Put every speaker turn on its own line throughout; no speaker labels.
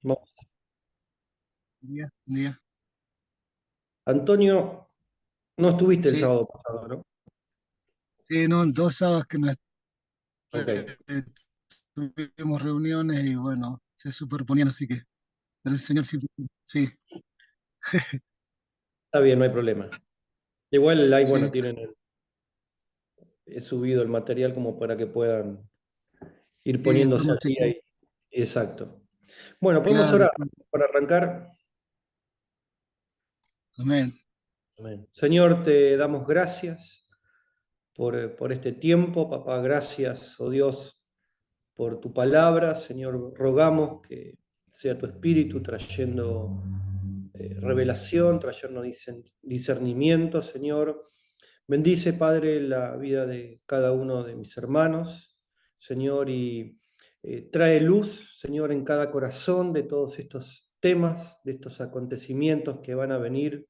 Vamos.
Día, día.
Antonio, no estuviste el
Sí,
sábado pasado, ¿no?
sí, no, 2 sábados que no
Ok,
tuvimos reuniones y bueno, se superponían, así que pero el Señor siempre. Sí,
está bien, no hay problema. Igual ahí, bueno,
sí,
tienen he subido el material como para que puedan ir
sí,
poniéndose
estamos
al día.
chequeando.
Exacto. Bueno, podemos
Claro,
orar para arrancar.
amén.
Amén. Señor, te damos gracias por este tiempo, papá. Gracias, oh Dios, por tu palabra. Señor, rogamos que sea tu espíritu trayendo revelación, trayendo discernimiento, Señor. Bendice, Padre, la vida de cada uno de mis hermanos, Señor, y trae luz, Señor, en cada corazón de todos estos temas, de estos acontecimientos que van a venir,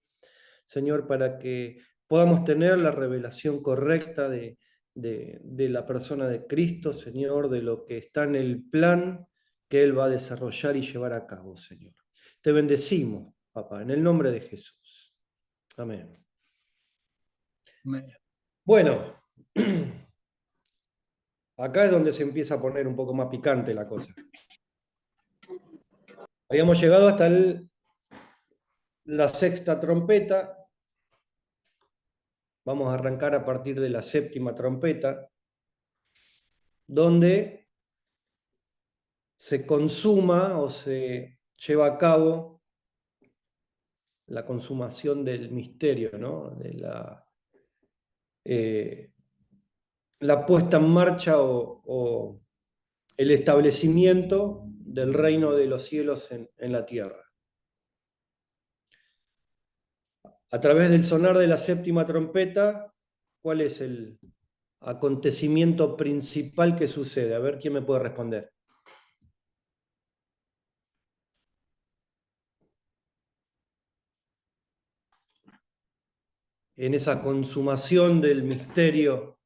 Señor, para que podamos tener la revelación correcta de la persona de Cristo, Señor, de lo que está en el plan que Él va a desarrollar y llevar a cabo, Señor. Te bendecimos, papá, en el nombre de Jesús. Amén.
Amén.
Bueno, acá es donde se empieza a poner un poco más picante la cosa. Habíamos llegado hasta la sexta trompeta. Vamos a arrancar a partir de la séptima trompeta, donde se consuma o se lleva a cabo la consumación del misterio, ¿no? De eh, la puesta en marcha o el establecimiento del reino de los cielos en la tierra. A través del sonar de la séptima trompeta, ¿cuál es el acontecimiento principal que sucede? A ver quién me puede responder. En esa consumación del misterio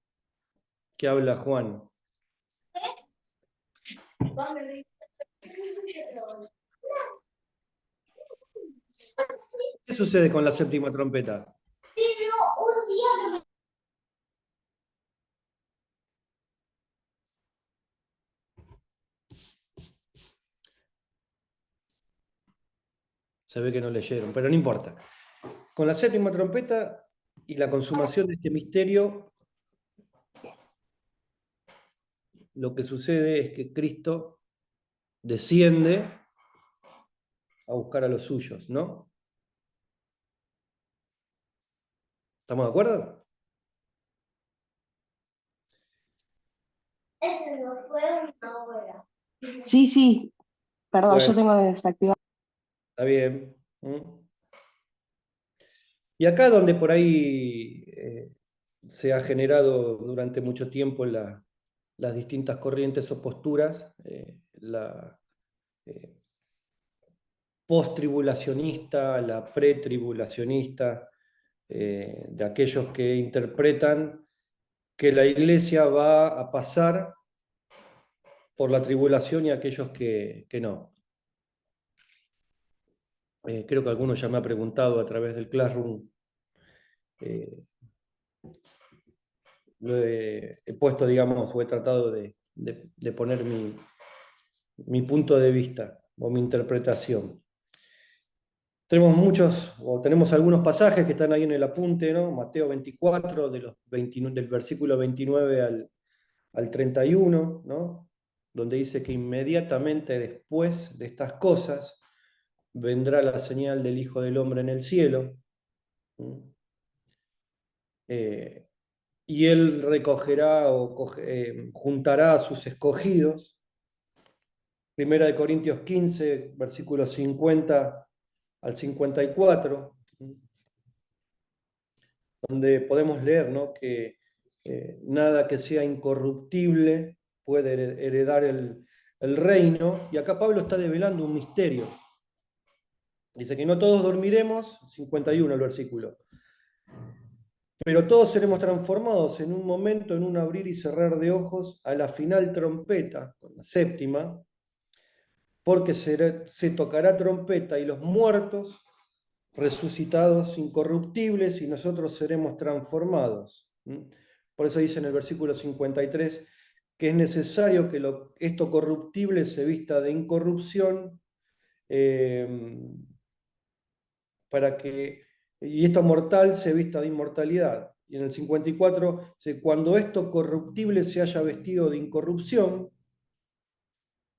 que habla Juan. ¿Qué sucede con la séptima trompeta? Se ve que no leyeron, pero no importa. Con la séptima trompeta y la consumación de este misterio, lo que sucede es que Cristo desciende a buscar a los suyos, ¿no? ¿Estamos de acuerdo?
Sí, sí, perdón, yo
Bueno,
tengo desactivado.
está bien. ¿Mm? Y acá donde por ahí se ha generado durante mucho tiempo las distintas corrientes o posturas, la eh, post-tribulacionista, la pre-tribulacionista, de aquellos que interpretan que la iglesia va a pasar por la tribulación y aquellos que no. Creo que alguno ya me ha preguntado a través del Classroom. eh, he puesto, digamos, o he tratado de poner mi punto de vista o mi interpretación. Tenemos muchos, o tenemos algunos pasajes que están ahí en el apunte, ¿no? Mateo 24, del versículo 29 al 31, ¿no? Donde dice que inmediatamente después de estas cosas vendrá la señal del Hijo del Hombre en el cielo. Eh, y él recogerá o juntará a sus escogidos. Primera de Corintios 15, versículos 50 al 54, donde podemos leer, ¿no? Que nada que sea incorruptible puede heredar el reino. Y acá Pablo está develando un misterio. Dice que no todos dormiremos, 51 el versículo, pero todos seremos transformados en un momento, en un abrir y cerrar de ojos, a la final trompeta, con la séptima, porque se tocará trompeta y los muertos resucitados incorruptibles y nosotros seremos transformados. Por eso dice en el versículo 53 que es necesario que esto corruptible se vista de incorrupción y esto mortal se vista de inmortalidad. Y en el 54 dice, cuando esto corruptible se haya vestido de incorrupción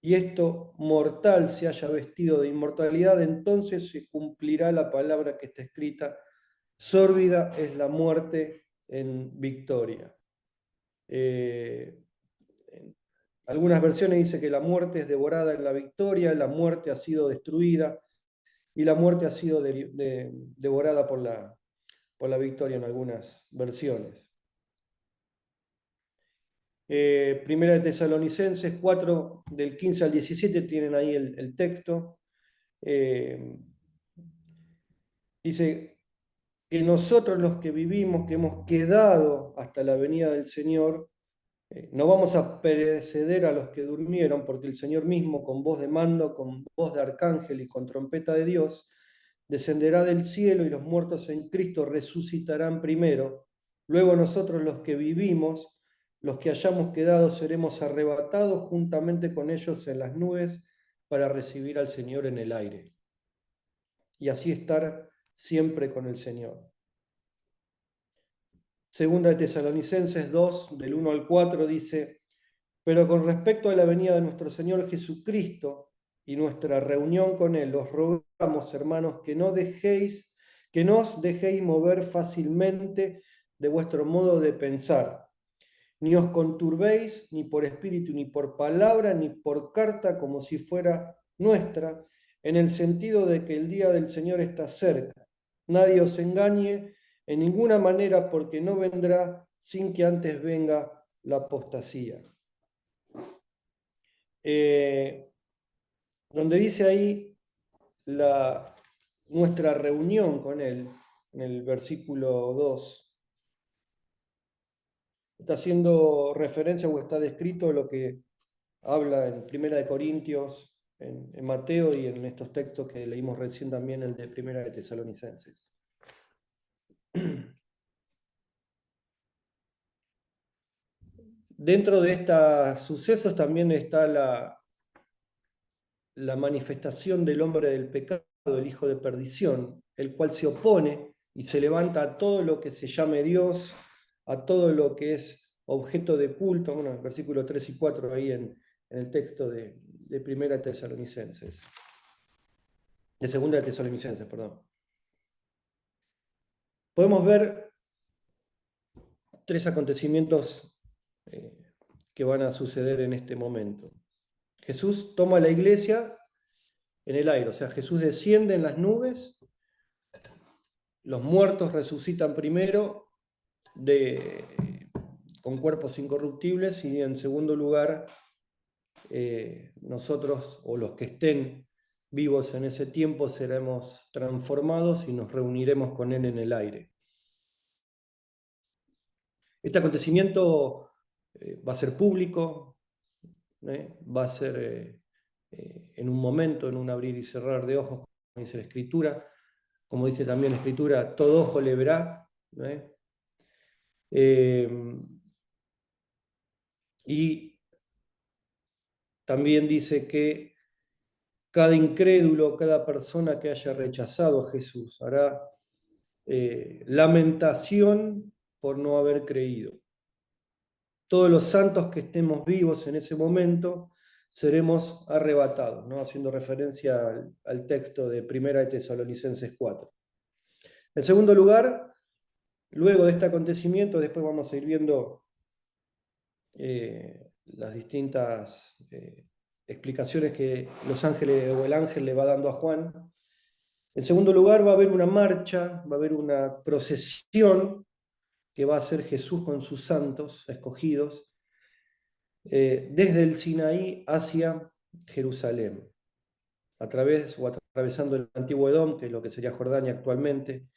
y esto mortal se haya vestido de inmortalidad, entonces se cumplirá la palabra que está escrita: sórbida es la muerte en victoria. En algunas versiones dice que la muerte es devorada en la victoria, la muerte ha sido destruida y la muerte ha sido devorada por la victoria en algunas versiones. Primera de Tesalonicenses 4, del 15 al 17, tienen ahí el texto. Dice que nosotros los que vivimos, que hemos quedado hasta la venida del Señor, no vamos a preceder a los que durmieron, porque el Señor mismo, con voz de mando, con voz de arcángel y con trompeta de Dios, descenderá del cielo y los muertos en Cristo resucitarán primero. Luego nosotros los que vivimos, los que hayamos quedado, seremos arrebatados juntamente con ellos en las nubes para recibir al Señor en el aire. Y así estar siempre con el Señor. Segunda de Tesalonicenses 2, del 1 al 4, dice: pero con respecto a la venida de nuestro Señor Jesucristo y nuestra reunión con Él, os rogamos, hermanos, que no os dejéis mover fácilmente de vuestro modo de pensar, ni os conturbéis ni por espíritu, ni por palabra, ni por carta, como si fuera nuestra, en el sentido de que el día del Señor está cerca. Nadie os engañe en ninguna manera, porque no vendrá sin que antes venga la apostasía. Donde dice ahí nuestra reunión con Él, en el versículo 2, está haciendo referencia o está descrito lo que habla en Primera de Corintios, en Mateo y en estos textos que leímos recién también, el de Primera de Tesalonicenses. Dentro de estos sucesos también está la manifestación del hombre del pecado, el hijo de perdición, el cual se opone y se levanta a todo lo que se llame Dios, a todo lo que es objeto de culto, bueno, versículos 3 y 4 ahí en el texto de Primera Tesalonicenses, de Segunda de Tesalonicenses, perdón. Podemos ver tres acontecimientos que van a suceder en este momento. Jesús toma la iglesia en el aire, o sea, Jesús desciende en las nubes, los muertos resucitan primero con cuerpos incorruptibles y en segundo lugar nosotros o los que estén vivos en ese tiempo seremos transformados y nos reuniremos con Él en el aire. Este acontecimiento va a ser público, va a ser en un momento, en un abrir y cerrar de ojos, como dice la Escritura. Como dice también la Escritura, todo ojo le verá. Y también dice que cada incrédulo, cada persona que haya rechazado a Jesús hará lamentación por no haber creído. Todos los santos que estemos vivos en ese momento seremos arrebatados, ¿no? Haciendo referencia al texto de Primera de Tesalonicenses 4. En segundo lugar, luego de este acontecimiento, después vamos a ir viendo las distintas explicaciones que los ángeles o el ángel le va dando a Juan. En segundo lugar, va a haber una marcha, va a haber una procesión que va a hacer Jesús con sus santos escogidos desde el Sinaí hacia Jerusalén, atravesando el antiguo Edom, que es lo que sería Jordania actualmente,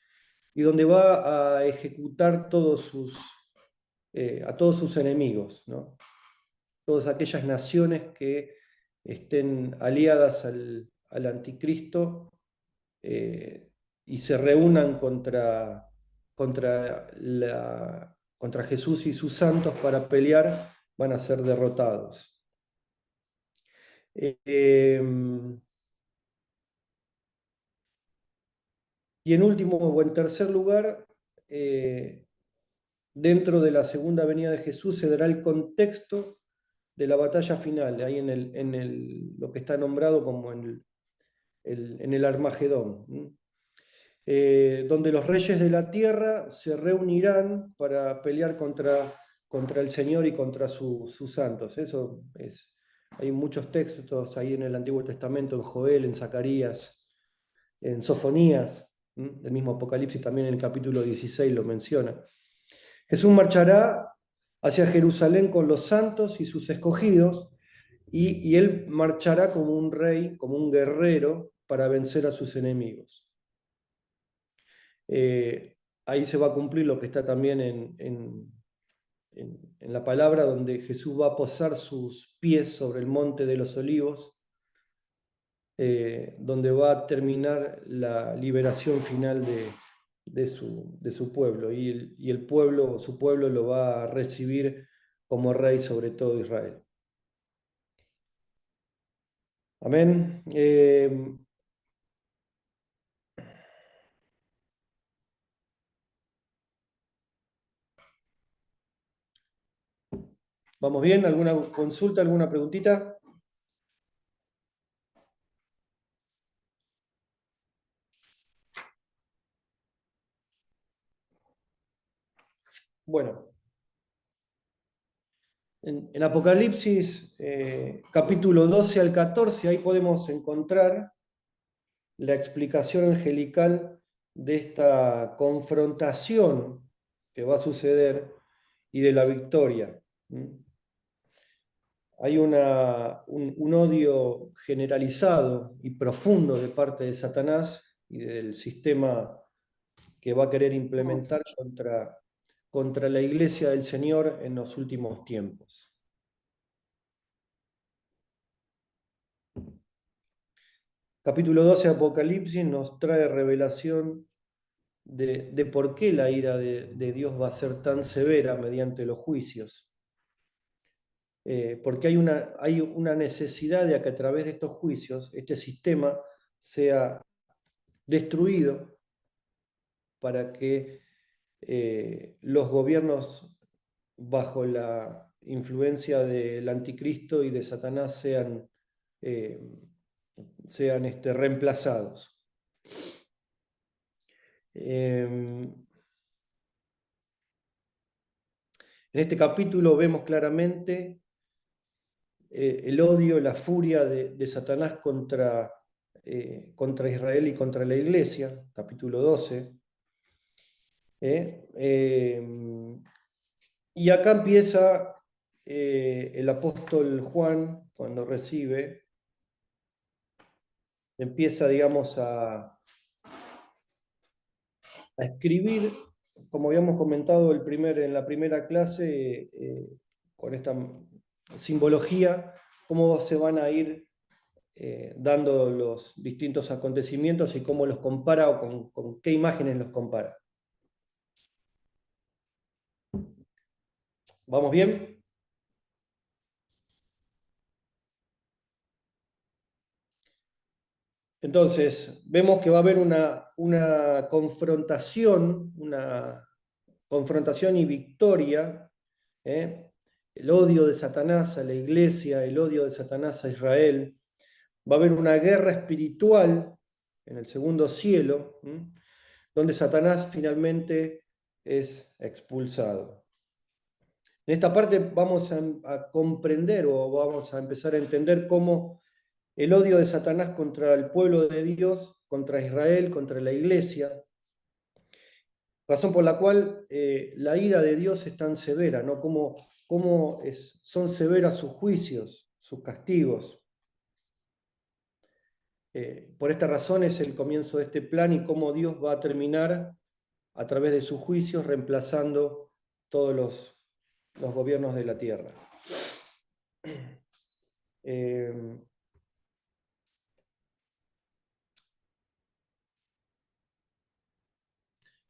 y donde va a ejecutar a todos sus enemigos, ¿no? Todas aquellas naciones que estén aliadas al anticristo y se reúnan contra Jesús y sus santos para pelear, van a ser derrotados. Y en último, o en tercer lugar, dentro de la segunda venida de Jesús se dará el contexto de la batalla final, ahí lo que está nombrado como en el Armagedón, donde los reyes de la tierra se reunirán para pelear contra el Señor y contra sus santos. Hay muchos textos ahí en el Antiguo Testamento, en Joel, en Zacarías, en Sofonías, el mismo Apocalipsis también en el capítulo 16 lo menciona. Jesús marchará hacia Jerusalén con los santos y sus escogidos, y él marchará como un rey, como un guerrero, para vencer a sus enemigos. Ahí se va a cumplir lo que está también en la palabra, donde Jesús va a posar sus pies sobre el monte de los olivos, donde va a terminar la liberación final de su pueblo, y el pueblo, su pueblo lo va a recibir como rey sobre todo Israel. Amén. ¿Vamos bien? ¿Alguna consulta, alguna preguntita? Bueno, en Apocalipsis, capítulo 12 al 14, ahí podemos encontrar la explicación angelical de esta confrontación que va a suceder y de la victoria. Hay un odio generalizado y profundo de parte de Satanás y del sistema que va a querer implementar contra la iglesia del Señor en los últimos tiempos. Capítulo 12 de Apocalipsis nos trae revelación de por qué la ira de Dios va a ser tan severa mediante los juicios. Porque hay una necesidad de que a través de estos juicios este sistema sea destruido para que los gobiernos bajo la influencia del anticristo y de Satanás sean reemplazados. En este capítulo vemos claramente el odio, la furia de Satanás contra Israel y contra la iglesia, capítulo 12. Y acá empieza el apóstol Juan, cuando empieza, digamos, a escribir, como habíamos comentado en la primera clase, con esta simbología, cómo se van a ir dando los distintos acontecimientos y cómo los compara o con qué imágenes los compara. ¿Vamos bien? Entonces, vemos que va a haber una confrontación y victoria, el odio de Satanás a la iglesia, el odio de Satanás a Israel. Va a haber una guerra espiritual en el segundo cielo, donde Satanás finalmente es expulsado. En esta parte vamos a comprender o vamos a empezar a entender cómo el odio de Satanás contra el pueblo de Dios, contra Israel, contra la iglesia, razón por la cual la ira de Dios es tan severa, ¿no? Cómo son severas sus juicios, sus castigos. Por esta razón es el comienzo de este plan y cómo Dios va a terminar a través de sus juicios reemplazando todos los gobiernos de la tierra.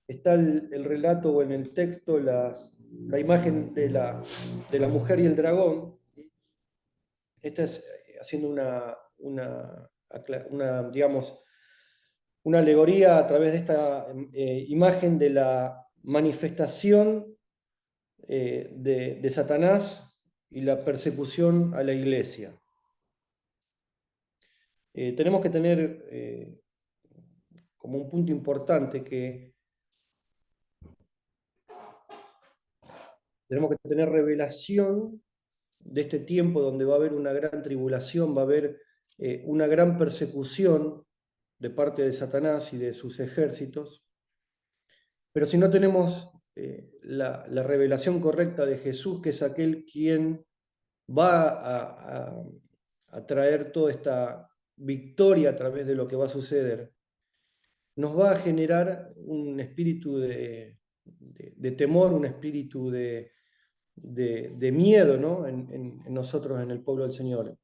está el relato o en el texto la imagen de la mujer y el dragón. Esta es haciendo digamos, una alegoría a través de esta imagen de la manifestación de Satanás y la persecución a la iglesia. Tenemos que tener como un punto importante que tenemos que tener revelación de este tiempo donde va a haber una gran tribulación, va a haber una gran persecución de parte de Satanás y de sus ejércitos. Pero si no tenemos la revelación correcta de Jesús, que es aquel quien va a traer toda esta victoria a través de lo que va a suceder, nos va a generar un espíritu de temor, un espíritu de miedo, ¿no? en nosotros, en el pueblo del Señor.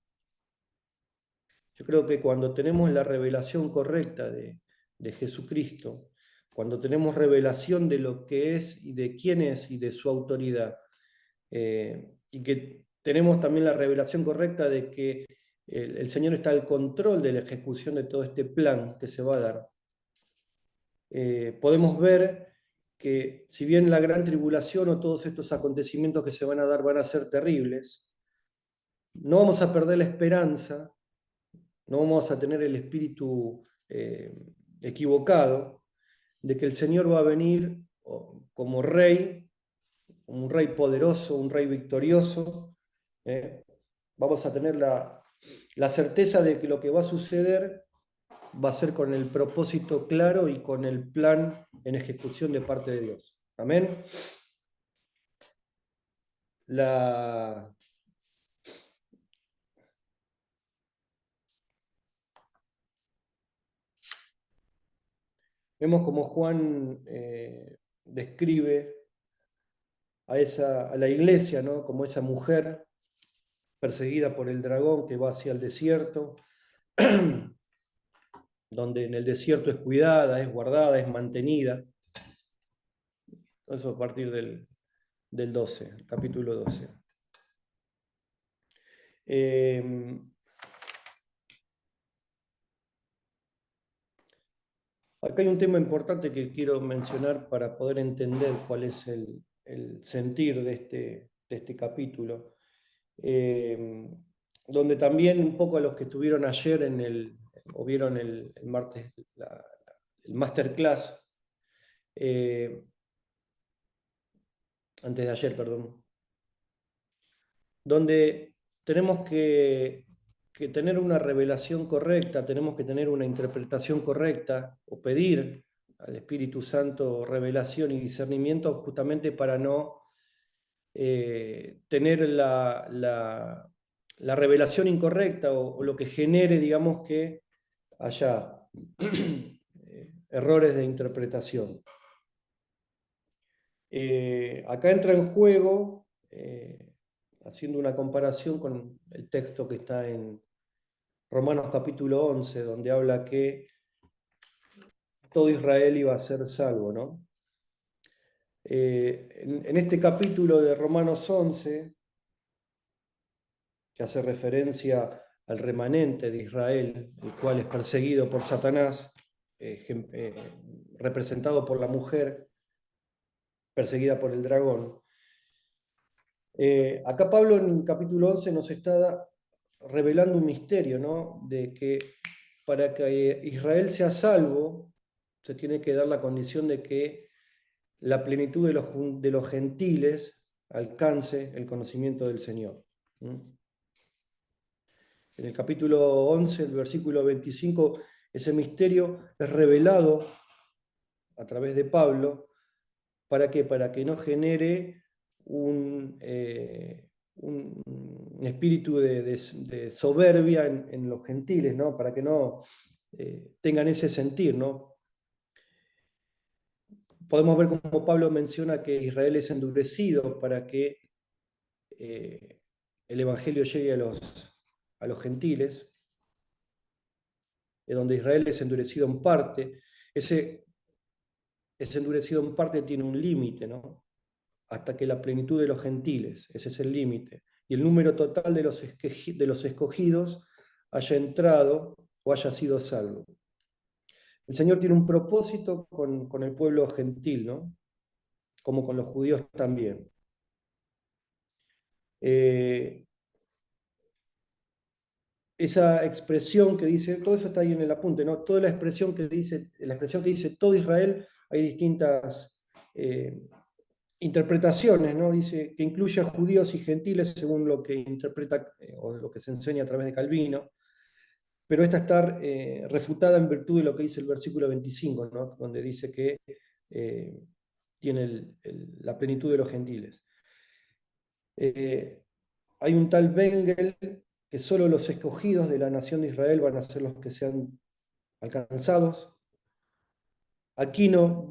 Yo creo que cuando tenemos la revelación correcta de Jesucristo, cuando tenemos revelación de lo que es y de quién es y de su autoridad, y que tenemos también la revelación correcta de que el Señor está al control de la ejecución de todo este plan que se va a dar, podemos ver que si bien la gran tribulación o todos estos acontecimientos que se van a dar van a ser terribles, no vamos a perder la esperanza, no vamos a tener el espíritu equivocado de que el Señor va a venir como rey, un rey poderoso, un rey victorioso. Vamos a tener la certeza de que lo que va a suceder va a ser con el propósito claro y con el plan en ejecución de parte de Dios. Amén. Vemos como Juan describe a la iglesia, ¿no? Como esa mujer perseguida por el dragón que va hacia el desierto, donde en el desierto es cuidada, es guardada, es mantenida. Eso a partir del 12, el capítulo 12. Acá hay un tema importante que quiero mencionar para poder entender cuál es el sentir de este capítulo, donde también un poco a los que estuvieron ayer o vieron el martes el masterclass, antes de ayer, perdón, donde tenemos que tener una revelación correcta, tenemos que tener una interpretación correcta o pedir al Espíritu Santo revelación y discernimiento justamente para no tener la revelación incorrecta o lo que genere, digamos, que haya errores de interpretación. Acá entra en juego, haciendo una comparación con el texto que está en Romanos capítulo 11, donde habla que todo Israel iba a ser salvo, ¿no? En este capítulo de Romanos 11, que hace referencia al remanente de Israel, el cual es perseguido por Satanás, representado por la mujer, perseguida por el dragón. Acá Pablo en el capítulo 11 nos está revelando un misterio, ¿no? De que para que Israel sea salvo, se tiene que dar la condición de que la plenitud de los gentiles alcance el conocimiento del Señor. En el capítulo 11, el versículo 25, ese misterio es revelado a través de Pablo. ¿Para qué? Para que no genere un espíritu de soberbia en los gentiles, ¿no? Para que no tengan ese sentir, ¿no? Podemos ver cómo Pablo menciona que Israel es endurecido para que el Evangelio llegue a los gentiles, donde Israel es endurecido en parte. Ese es endurecido en parte, tiene un límite, ¿no? Hasta que la plenitud de los gentiles, ese es el límite, y el número total de los escogidos haya entrado o haya sido salvo. El Señor tiene un propósito con el pueblo gentil, ¿no? Como con los judíos también. Esa expresión que dice, todo eso está ahí en el apunte, ¿no? Toda la expresión que dice todo Israel, hay distintas interpretaciones, ¿no? Dice que incluye a judíos y gentiles según lo que interpreta o lo que se enseña a través de Calvino, pero esta está refutada en virtud de lo que dice el versículo 25, ¿no? Donde dice que tiene la plenitud de los gentiles. Hay un tal Bengel que solo los escogidos de la nación de Israel van a ser los que sean alcanzados. Aquino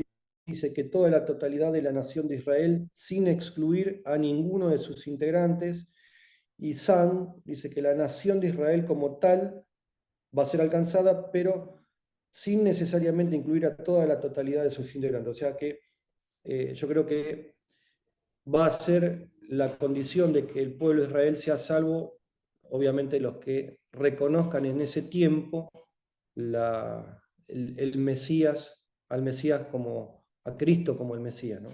dice que toda la totalidad de la nación de Israel, sin excluir a ninguno de sus integrantes, y San dice que la nación de Israel como tal va a ser alcanzada, pero sin necesariamente incluir a toda la totalidad de sus integrantes. O sea que yo creo que va a ser la condición de que el pueblo de Israel sea salvo, obviamente los que reconozcan en ese tiempo el Mesías, al Mesías como, a Cristo como el Mesías, ¿no?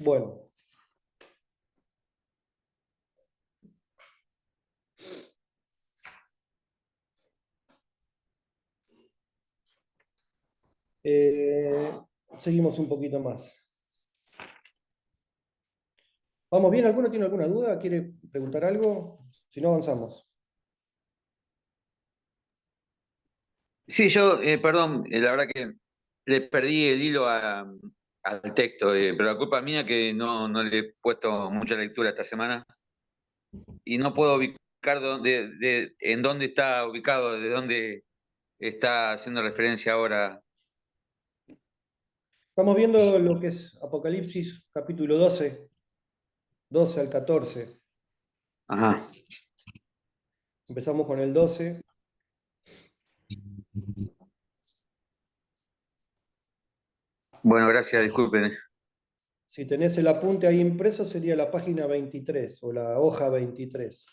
Bueno. Seguimos un poquito más. ¿Vamos bien? ¿Alguno tiene alguna duda? ¿Quiere preguntar algo? Si no, avanzamos.
Sí, yo, perdón, la verdad que le perdí el hilo al texto, pero la culpa mía que no le he puesto mucha lectura esta semana y no puedo ubicar en dónde está ubicado, de dónde está haciendo referencia ahora.
Estamos viendo lo que es Apocalipsis, capítulo 12, 12 al 14.
Ajá.
Empezamos con el 12.
Bueno, gracias, disculpen.
Si tenés el apunte ahí impreso, sería la página 23 o la hoja 23.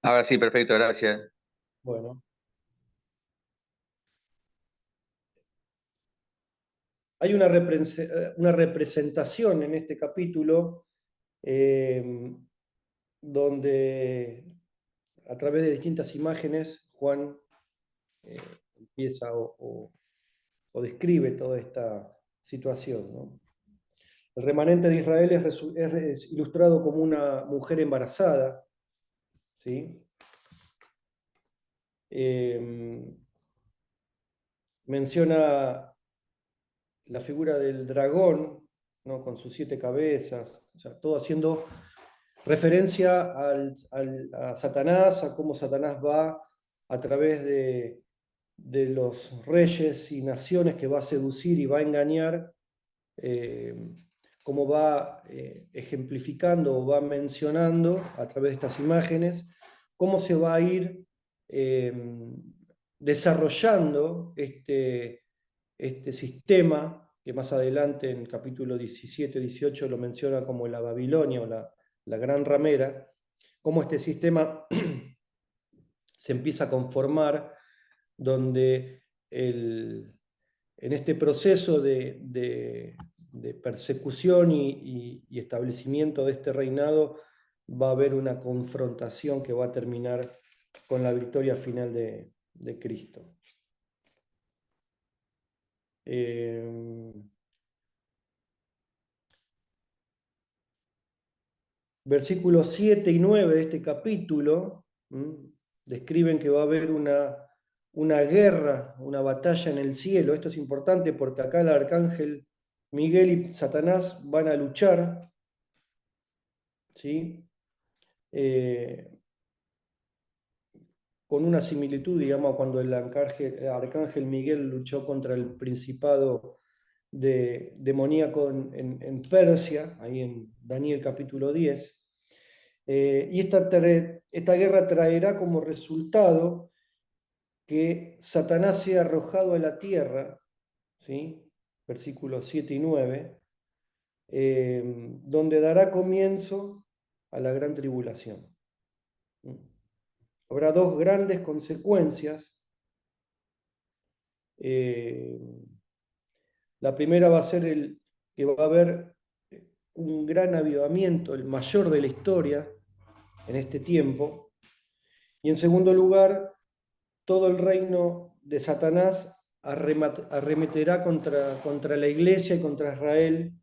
Ahora sí, perfecto, gracias.
Bueno. Hay una representación en este capítulo donde a través de distintas imágenes Juan empieza o describe toda esta situación, ¿no? El remanente de Israel es ilustrado como una mujer embarazada, ¿sí? Menciona la figura del dragón, ¿no? Con sus 7 cabezas, o sea, todo haciendo referencia a Satanás, a cómo Satanás va a través de los reyes y naciones que va a seducir y va a engañar, cómo va ejemplificando o va mencionando a través de estas imágenes, cómo se va a ir desarrollando este sistema, que más adelante en el capítulo 17-18 lo menciona como la Babilonia o la gran ramera, cómo este sistema se empieza a conformar, donde en este proceso de persecución y establecimiento de este reinado va a haber una confrontación que va a terminar con la victoria final de Cristo. Versículos 7 y 9 de este capítulo describen que va a haber una guerra, una batalla en el cielo. Esto es importante porque acá el arcángel Miguel y Satanás van a luchar, ¿sí? con una similitud, digamos, cuando el arcángel Miguel luchó contra el principado demoníaco en Persia, ahí en Daniel capítulo 10. Y esta guerra traerá como resultado que Satanás sea arrojado a la tierra, ¿sí? Versículos 7 y 9, donde dará comienzo a la gran tribulación. Habrá dos grandes consecuencias. La primera va a ser que va a haber un gran avivamiento, el mayor de la historia en este tiempo. Y en segundo lugar, todo el reino de Satanás arremeterá contra la iglesia y contra Israel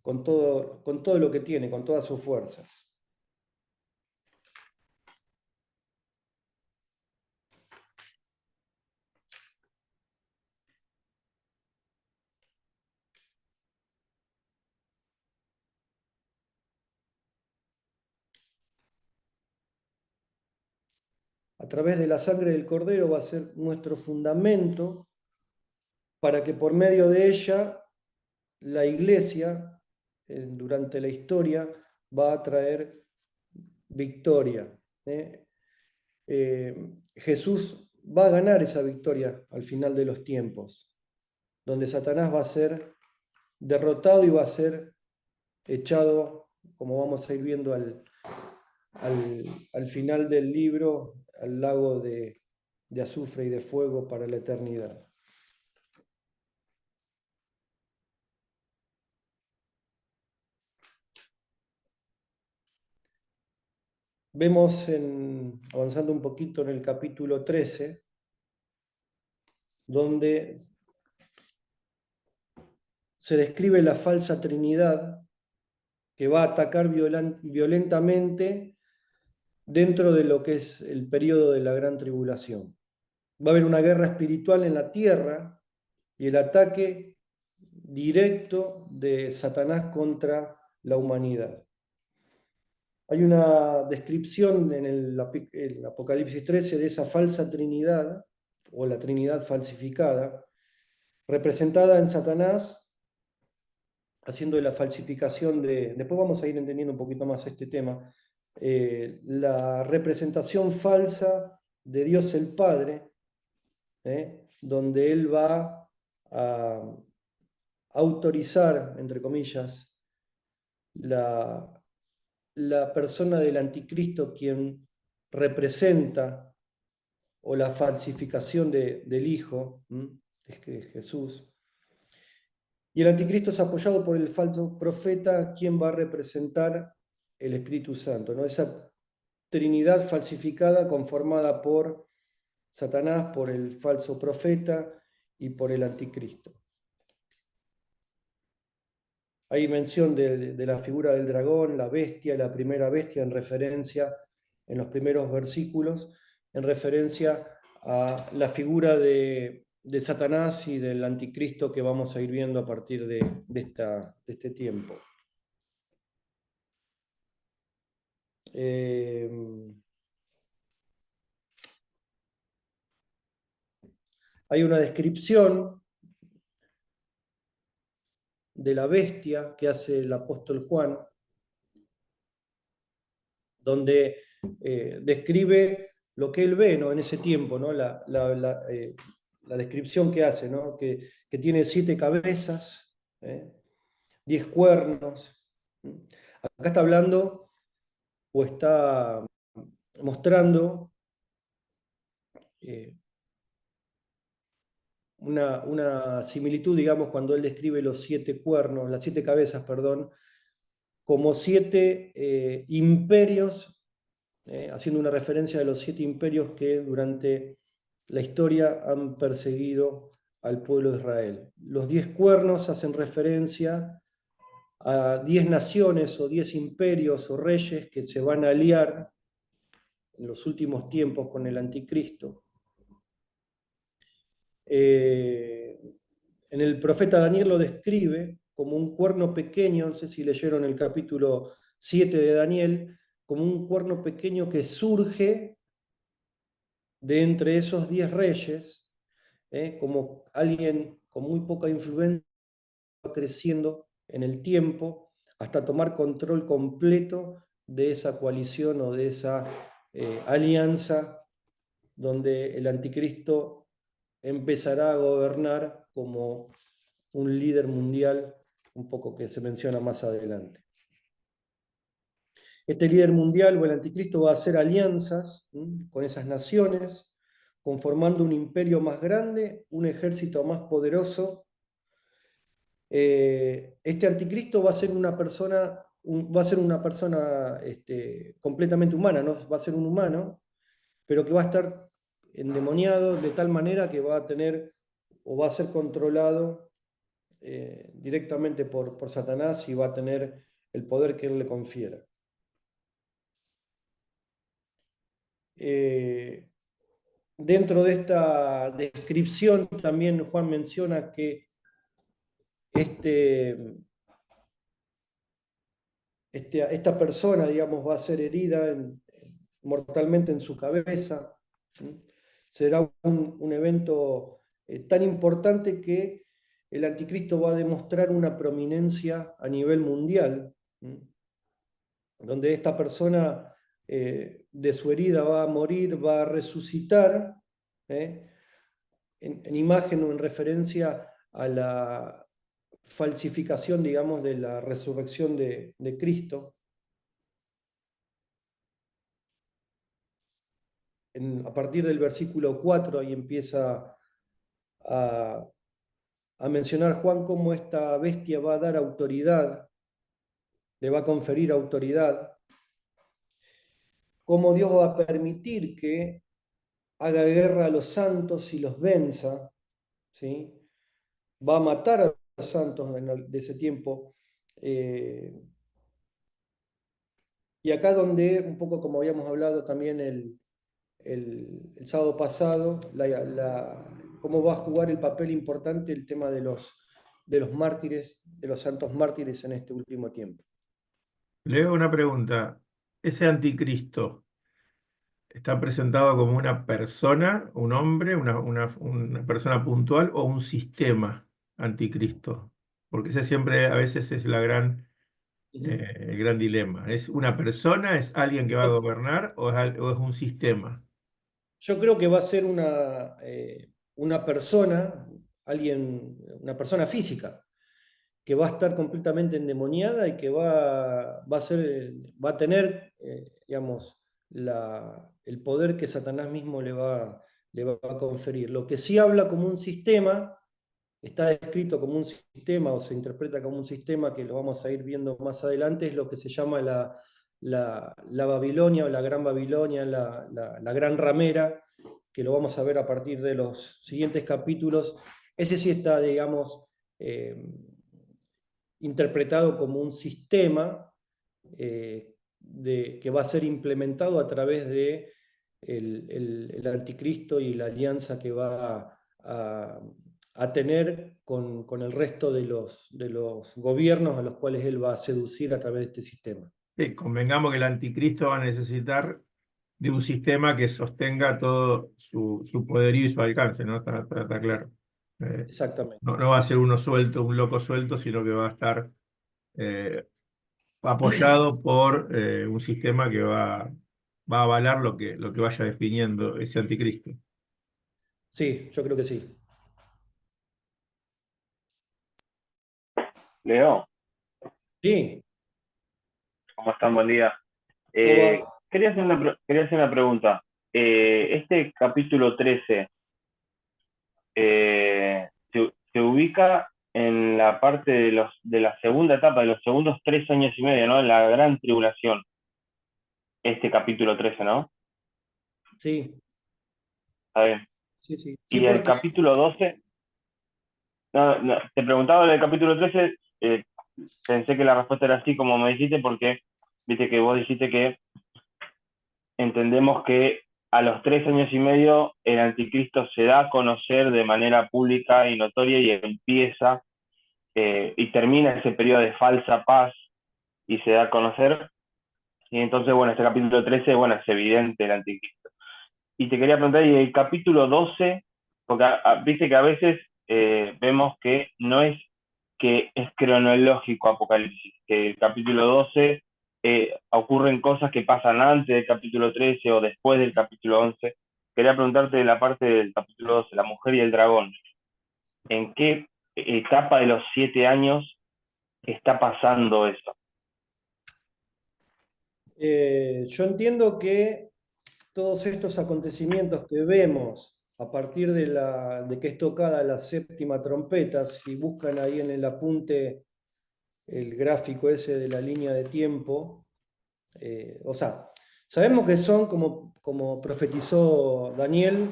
con todo lo que tiene, con todas sus fuerzas. A través de la sangre del Cordero va a ser nuestro fundamento para que por medio de ella la iglesia, durante la historia, va a traer victoria. Jesús va a ganar esa victoria al final de los tiempos, donde Satanás va a ser derrotado y va a ser echado, como vamos a ir viendo al final del libro, al lago de azufre y de fuego para la eternidad. Vemos, avanzando un poquito en el capítulo 13, donde se describe la falsa Trinidad que va a atacar violentamente dentro de lo que es el periodo de la gran tribulación. Va a haber una guerra espiritual en la tierra y el ataque directo de Satanás contra la humanidad. Hay una descripción en el Apocalipsis 13 de esa falsa Trinidad, o la Trinidad falsificada, representada en Satanás, haciendo la falsificación después vamos a ir entendiendo un poquito más este tema, la representación falsa de Dios el Padre, donde Él va a autorizar, entre comillas, la persona del anticristo, quien representa o la falsificación del Hijo, es que Jesús. Y el anticristo es apoyado por el falso profeta, quien va a representar el Espíritu Santo, ¿no? Esa Trinidad falsificada conformada por Satanás, por el falso profeta y por el anticristo. Hay mención de la figura del dragón, la bestia, la primera bestia, en referencia, en los primeros versículos, en referencia a la figura de Satanás y del anticristo que vamos a ir viendo a partir de este tiempo. Hay una descripción de la bestia que hace el apóstol Juan, donde describe lo que él ve, ¿no? En ese tiempo, ¿no? La descripción que hace, ¿no? Que tiene 7 cabezas, 10 cuernos. Acá está hablando o está mostrando una similitud, digamos, cuando él describe los 7 cuernos, las 7 cabezas, perdón, como 7 imperios, haciendo una referencia de los 7 imperios que durante la historia han perseguido al pueblo de Israel. Los 10 cuernos hacen referencia a 10 naciones o 10 imperios o reyes que se van a aliar en los últimos tiempos con el anticristo. En el profeta Daniel lo describe como un cuerno pequeño, no sé si leyeron el capítulo 7 de Daniel, como un cuerno pequeño que surge de entre esos 10 reyes, como alguien con muy poca influencia, va creciendo en el tiempo hasta tomar control completo de esa coalición o de esa alianza donde el anticristo empezará a gobernar como un líder mundial, un poco que se menciona más adelante. Este líder mundial o el anticristo va a hacer alianzas con esas naciones, conformando un imperio más grande, un ejército más poderoso. Este anticristo va a ser una persona, completamente humana, no va a ser un humano, pero que va a estar endemoniado de tal manera que va a tener o va a ser controlado directamente por Satanás y va a tener el poder que él le confiera. Dentro de esta descripción también Juan menciona que esta persona, digamos, va a ser herida mortalmente en su cabeza. Será un evento tan importante que el anticristo va a demostrar una prominencia a nivel mundial, donde esta persona de su herida va a morir, va a resucitar, en imagen o en referencia a la falsificación, digamos, de la resurrección de Cristo. A partir del versículo 4, ahí empieza a mencionar Juan cómo esta bestia va a dar autoridad, le va a conferir autoridad, cómo Dios va a permitir que haga guerra a los santos y los venza, ¿sí? Va a matar a los santos de ese tiempo. Y acá donde, un poco como habíamos hablado también el sábado pasado, cómo va a jugar el papel importante el tema de los mártires, de los santos mártires en este último tiempo.
Le hago una pregunta. ¿Ese anticristo está presentado como una persona, un hombre, una persona puntual o un sistema anticristo? Porque ese siempre a veces es el gran dilema. ¿Es una persona, es alguien que va a gobernar o es un sistema?
Yo creo que va a ser una persona, una persona física, que va a estar completamente endemoniada y que va a tener, digamos, el poder que Satanás mismo le va a conferir. Lo que sí habla como un sistema, está descrito como un sistema o se interpreta como un sistema, que lo vamos a ir viendo más adelante, es lo que se llama la Babilonia o la Gran Babilonia, la Gran Ramera, que lo vamos a ver a partir de los siguientes capítulos. Ese sí está, digamos, interpretado como un sistema que va a ser implementado a través de el anticristo y la alianza que va a tener con el resto de los gobiernos a los cuales él va a seducir a través de este sistema.
Sí, convengamos que el anticristo va a necesitar de un sistema que sostenga todo su poderío y su alcance, ¿no? Está claro.
Exactamente.
No va a ser uno suelto, un loco suelto, sino que va a estar apoyado por un sistema que va a avalar lo que vaya definiendo ese anticristo.
Sí, yo creo que sí.
Leo,
Sí,
¿cómo están? Buen día.
¿cómo va?
Quería hacer una pregunta. Este capítulo 13 se ubica en la parte de la segunda etapa, de los segundos 3 años y medio, ¿no? En la gran tribulación. Este capítulo 13, ¿no?
Sí,
Está bien.
sí, sí. Sí,
Y el
porque
capítulo 12, no, te preguntaba del capítulo 13, pensé que la respuesta era así como me dijiste, porque viste que vos dijiste que entendemos que a los 3 años y medio el anticristo se da a conocer de manera pública y notoria y empieza y termina ese periodo de falsa paz y se da a conocer. Y entonces, bueno, este capítulo 13, bueno, es evidente el anticristo. Y te quería preguntar, y el capítulo 12, porque viste que a veces vemos que no es que es cronológico Apocalipsis, que el capítulo 12 ocurren cosas que pasan antes del capítulo 13 o después del capítulo 11. Quería preguntarte de la parte del capítulo 12, la mujer y el dragón. ¿En qué etapa de los 7 años está pasando eso?
Yo entiendo que todos estos acontecimientos que vemos a partir de que es tocada la séptima trompeta, si buscan ahí en el apunte el gráfico ese de la línea de tiempo, o sea, sabemos que son como profetizó Daniel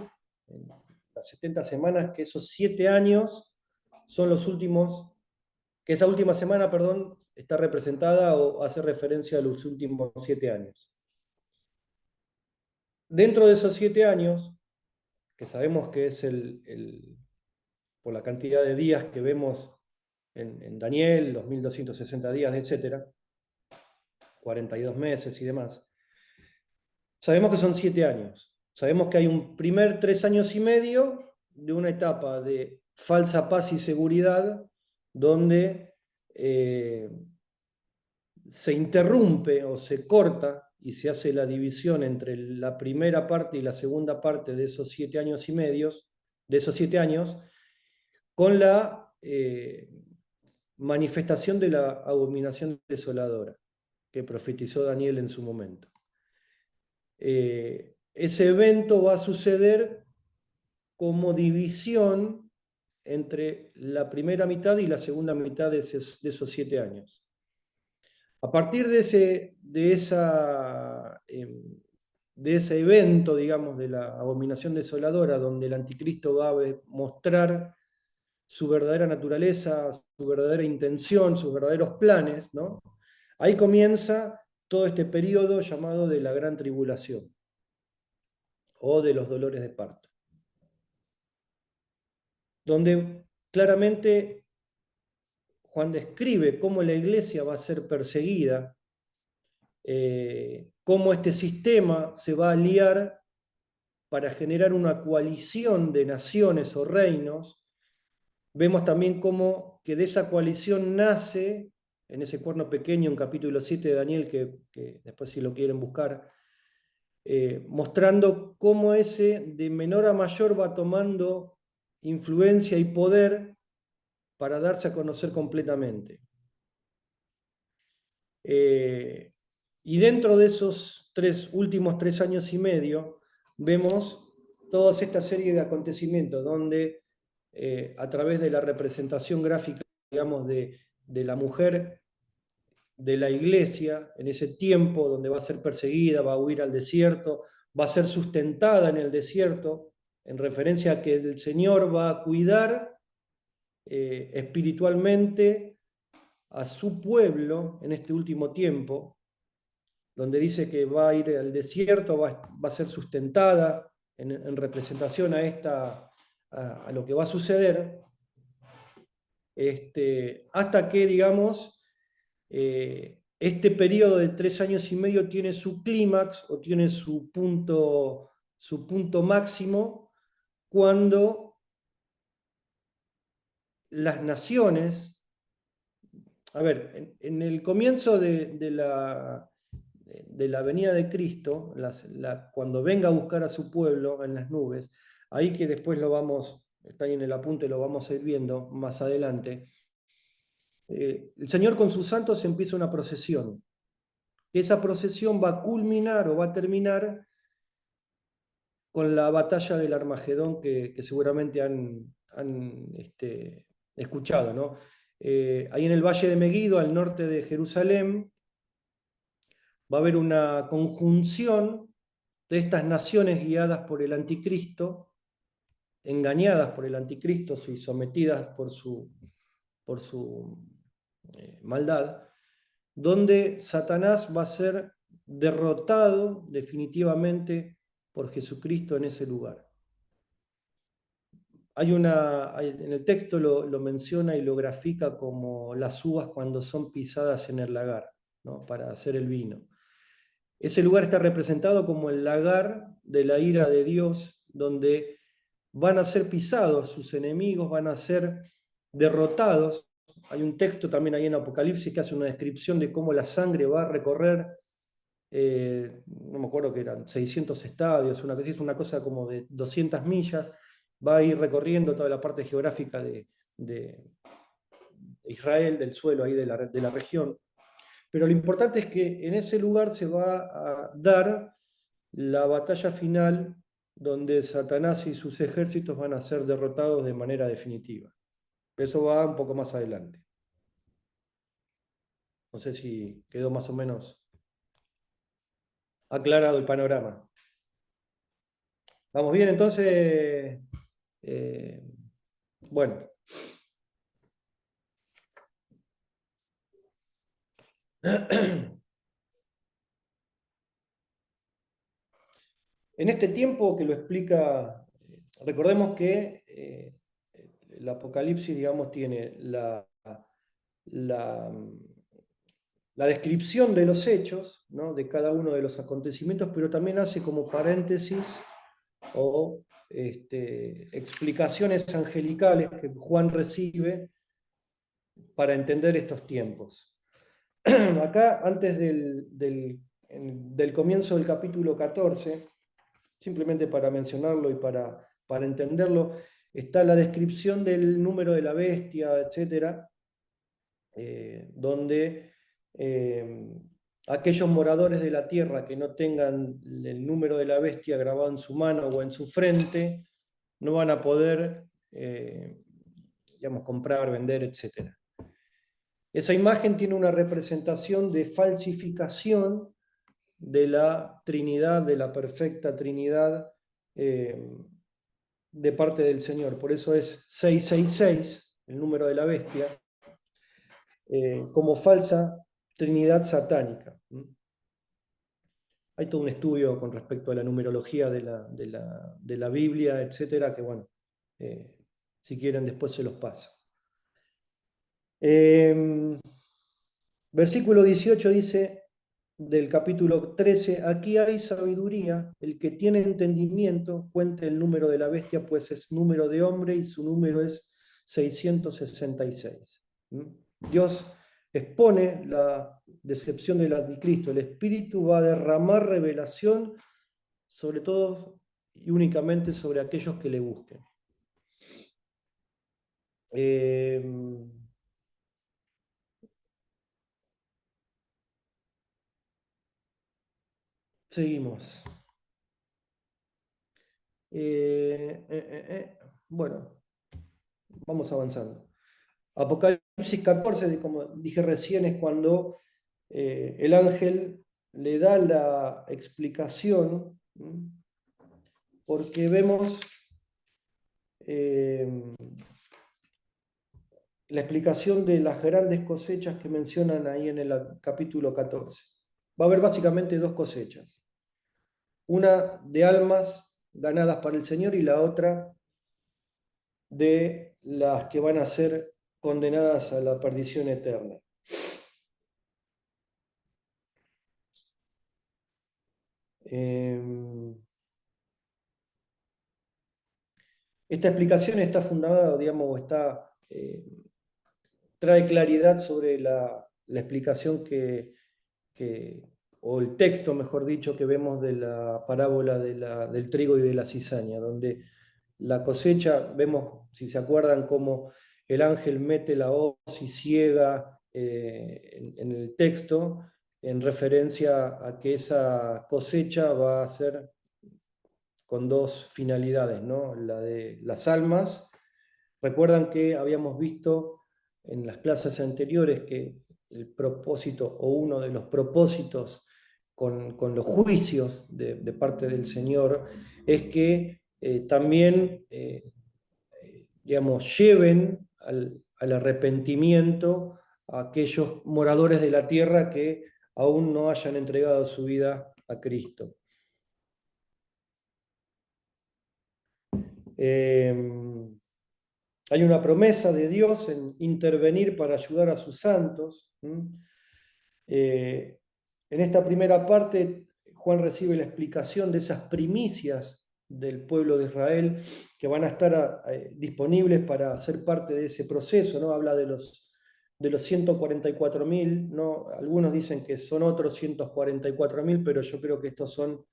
en las 70 semanas, que esos 7 años son los últimos, que esa última semana, perdón, está representada o hace referencia a los últimos 7 años. Dentro de esos 7 años, que sabemos que es por la cantidad de días que vemos en Daniel, 2260 días, etc., 42 meses y demás, sabemos que son 7 años. Sabemos que hay un primer 3 años y medio de una etapa de falsa paz y seguridad, donde se interrumpe o se corta y se hace la división entre la primera parte y la segunda parte de esos 7 años y medio, de esos 7 años, con la manifestación de la abominación desoladora que profetizó Daniel en su momento. Ese evento va a suceder como división entre la primera mitad y la segunda mitad de esos 7 años. A partir de ese evento, digamos, de la abominación desoladora, donde el anticristo va a mostrar su verdadera naturaleza, su verdadera intención, sus verdaderos planes, ¿no? Ahí comienza todo este periodo llamado de la gran tribulación o de los dolores de parto, donde claramente Juan describe cómo la iglesia va a ser perseguida, cómo este sistema se va a aliar para generar una coalición de naciones o reinos. Vemos también cómo que de esa coalición nace, en ese cuerno pequeño, en capítulo 7 de Daniel, que después si lo quieren buscar, mostrando cómo ese de menor a mayor va tomando influencia y poder para darse a conocer completamente. Y dentro de esos últimos 3 años y medio, vemos toda esta serie de acontecimientos donde a través de la representación gráfica, digamos, de la mujer de la iglesia, en ese tiempo donde va a ser perseguida, va a huir al desierto, va a ser sustentada en el desierto, en referencia a que el Señor va a cuidar espiritualmente a su pueblo en este último tiempo, donde dice que va a ir al desierto, va a ser sustentada en representación a lo que va a suceder, hasta que, digamos, este periodo de 3 años y medio tiene su clímax o tiene su punto máximo cuando las naciones, a ver, en el comienzo de la venida de Cristo, cuando venga a buscar a su pueblo en las nubes, ahí que después está ahí en el apunte, lo vamos a ir viendo más adelante, el Señor con sus santos empieza una procesión. Esa procesión va a culminar o va a terminar con la batalla del Armagedón que seguramente han escuchado, ¿no? Ahí en el Valle de Meguido, al norte de Jerusalén, va a haber una conjunción de estas naciones guiadas por el anticristo, engañadas por el anticristo y sometidas por su maldad, donde Satanás va a ser derrotado definitivamente por Jesucristo en ese lugar. En el texto lo menciona y lo grafica como las uvas cuando son pisadas en el lagar, ¿no? Para hacer el vino. Ese lugar está representado como el lagar de la ira de Dios, donde van a ser pisados sus enemigos, van a ser derrotados. Hay un texto también ahí en Apocalipsis que hace una descripción de cómo la sangre va a recorrer, no me acuerdo que eran 600 estadios, una cosa como de 200 millas, va a ir recorriendo toda la parte geográfica de Israel, del suelo ahí de la región. Pero lo importante es que en ese lugar se va a dar la batalla final donde Satanás y sus ejércitos van a ser derrotados de manera definitiva. Eso va un poco más adelante. No sé si quedó más o menos aclarado el panorama. ¿Vamos bien entonces? Bueno. En este tiempo que lo explica, recordemos que el Apocalipsis, digamos, tiene la descripción de los hechos, ¿no?, de cada uno de los acontecimientos, pero también hace como paréntesis o explicaciones angelicales que Juan recibe para entender estos tiempos. Acá, antes del comienzo del capítulo 14, simplemente para mencionarlo y para entenderlo, está la descripción del número de la bestia, etc., donde aquellos moradores de la tierra que no tengan el número de la bestia grabado en su mano o en su frente, no van a poder digamos, comprar, vender, etc. Esa imagen tiene una representación de falsificación de la Trinidad, de la perfecta Trinidad de parte del Señor. Por eso es 666, el número de la bestia, como falsa Trinidad satánica. Hay todo un estudio con respecto a la numerología de la Biblia, etcétera, que bueno, si quieren después se los paso. Versículo 18 dice, del capítulo 13, aquí hay sabiduría, el que tiene entendimiento cuente el número de la bestia, pues es número de hombre y su número es 666. Dios expone la decepción del anticristo. El Espíritu va a derramar revelación sobre todo y únicamente sobre aquellos que le busquen. Seguimos. Bueno, vamos avanzando. Apocalipsis 14, como dije recién, es cuando el ángel le da la explicación, porque vemos la explicación de las grandes cosechas que mencionan ahí en el capítulo 14. Va a haber básicamente dos cosechas. Una de almas ganadas para el Señor y la otra de las que van a ser condenadas a la perdición eterna. Esta explicación está fundada, digamos, trae claridad sobre la explicación o el texto, mejor dicho, que vemos de la parábola del trigo y de la cizaña, donde la cosecha, vemos, si se acuerdan, cómo el ángel mete la hoz y ciega en el texto, en referencia a que esa cosecha va a ser con dos finalidades, ¿no? La de las almas. Recuerdan que habíamos visto en las clases anteriores que el propósito o uno de los propósitos con los juicios de parte del Señor es que también digamos, lleven al arrepentimiento a aquellos moradores de la tierra que aún no hayan entregado su vida a Cristo. Hay una promesa de Dios en intervenir para ayudar a sus santos. En esta primera parte, Juan recibe la explicación de esas primicias del pueblo de Israel que van a estar disponibles para ser parte de ese proceso, ¿no? Habla de los 144.000, ¿no? Algunos dicen que son otros 144.000, pero yo creo que estos son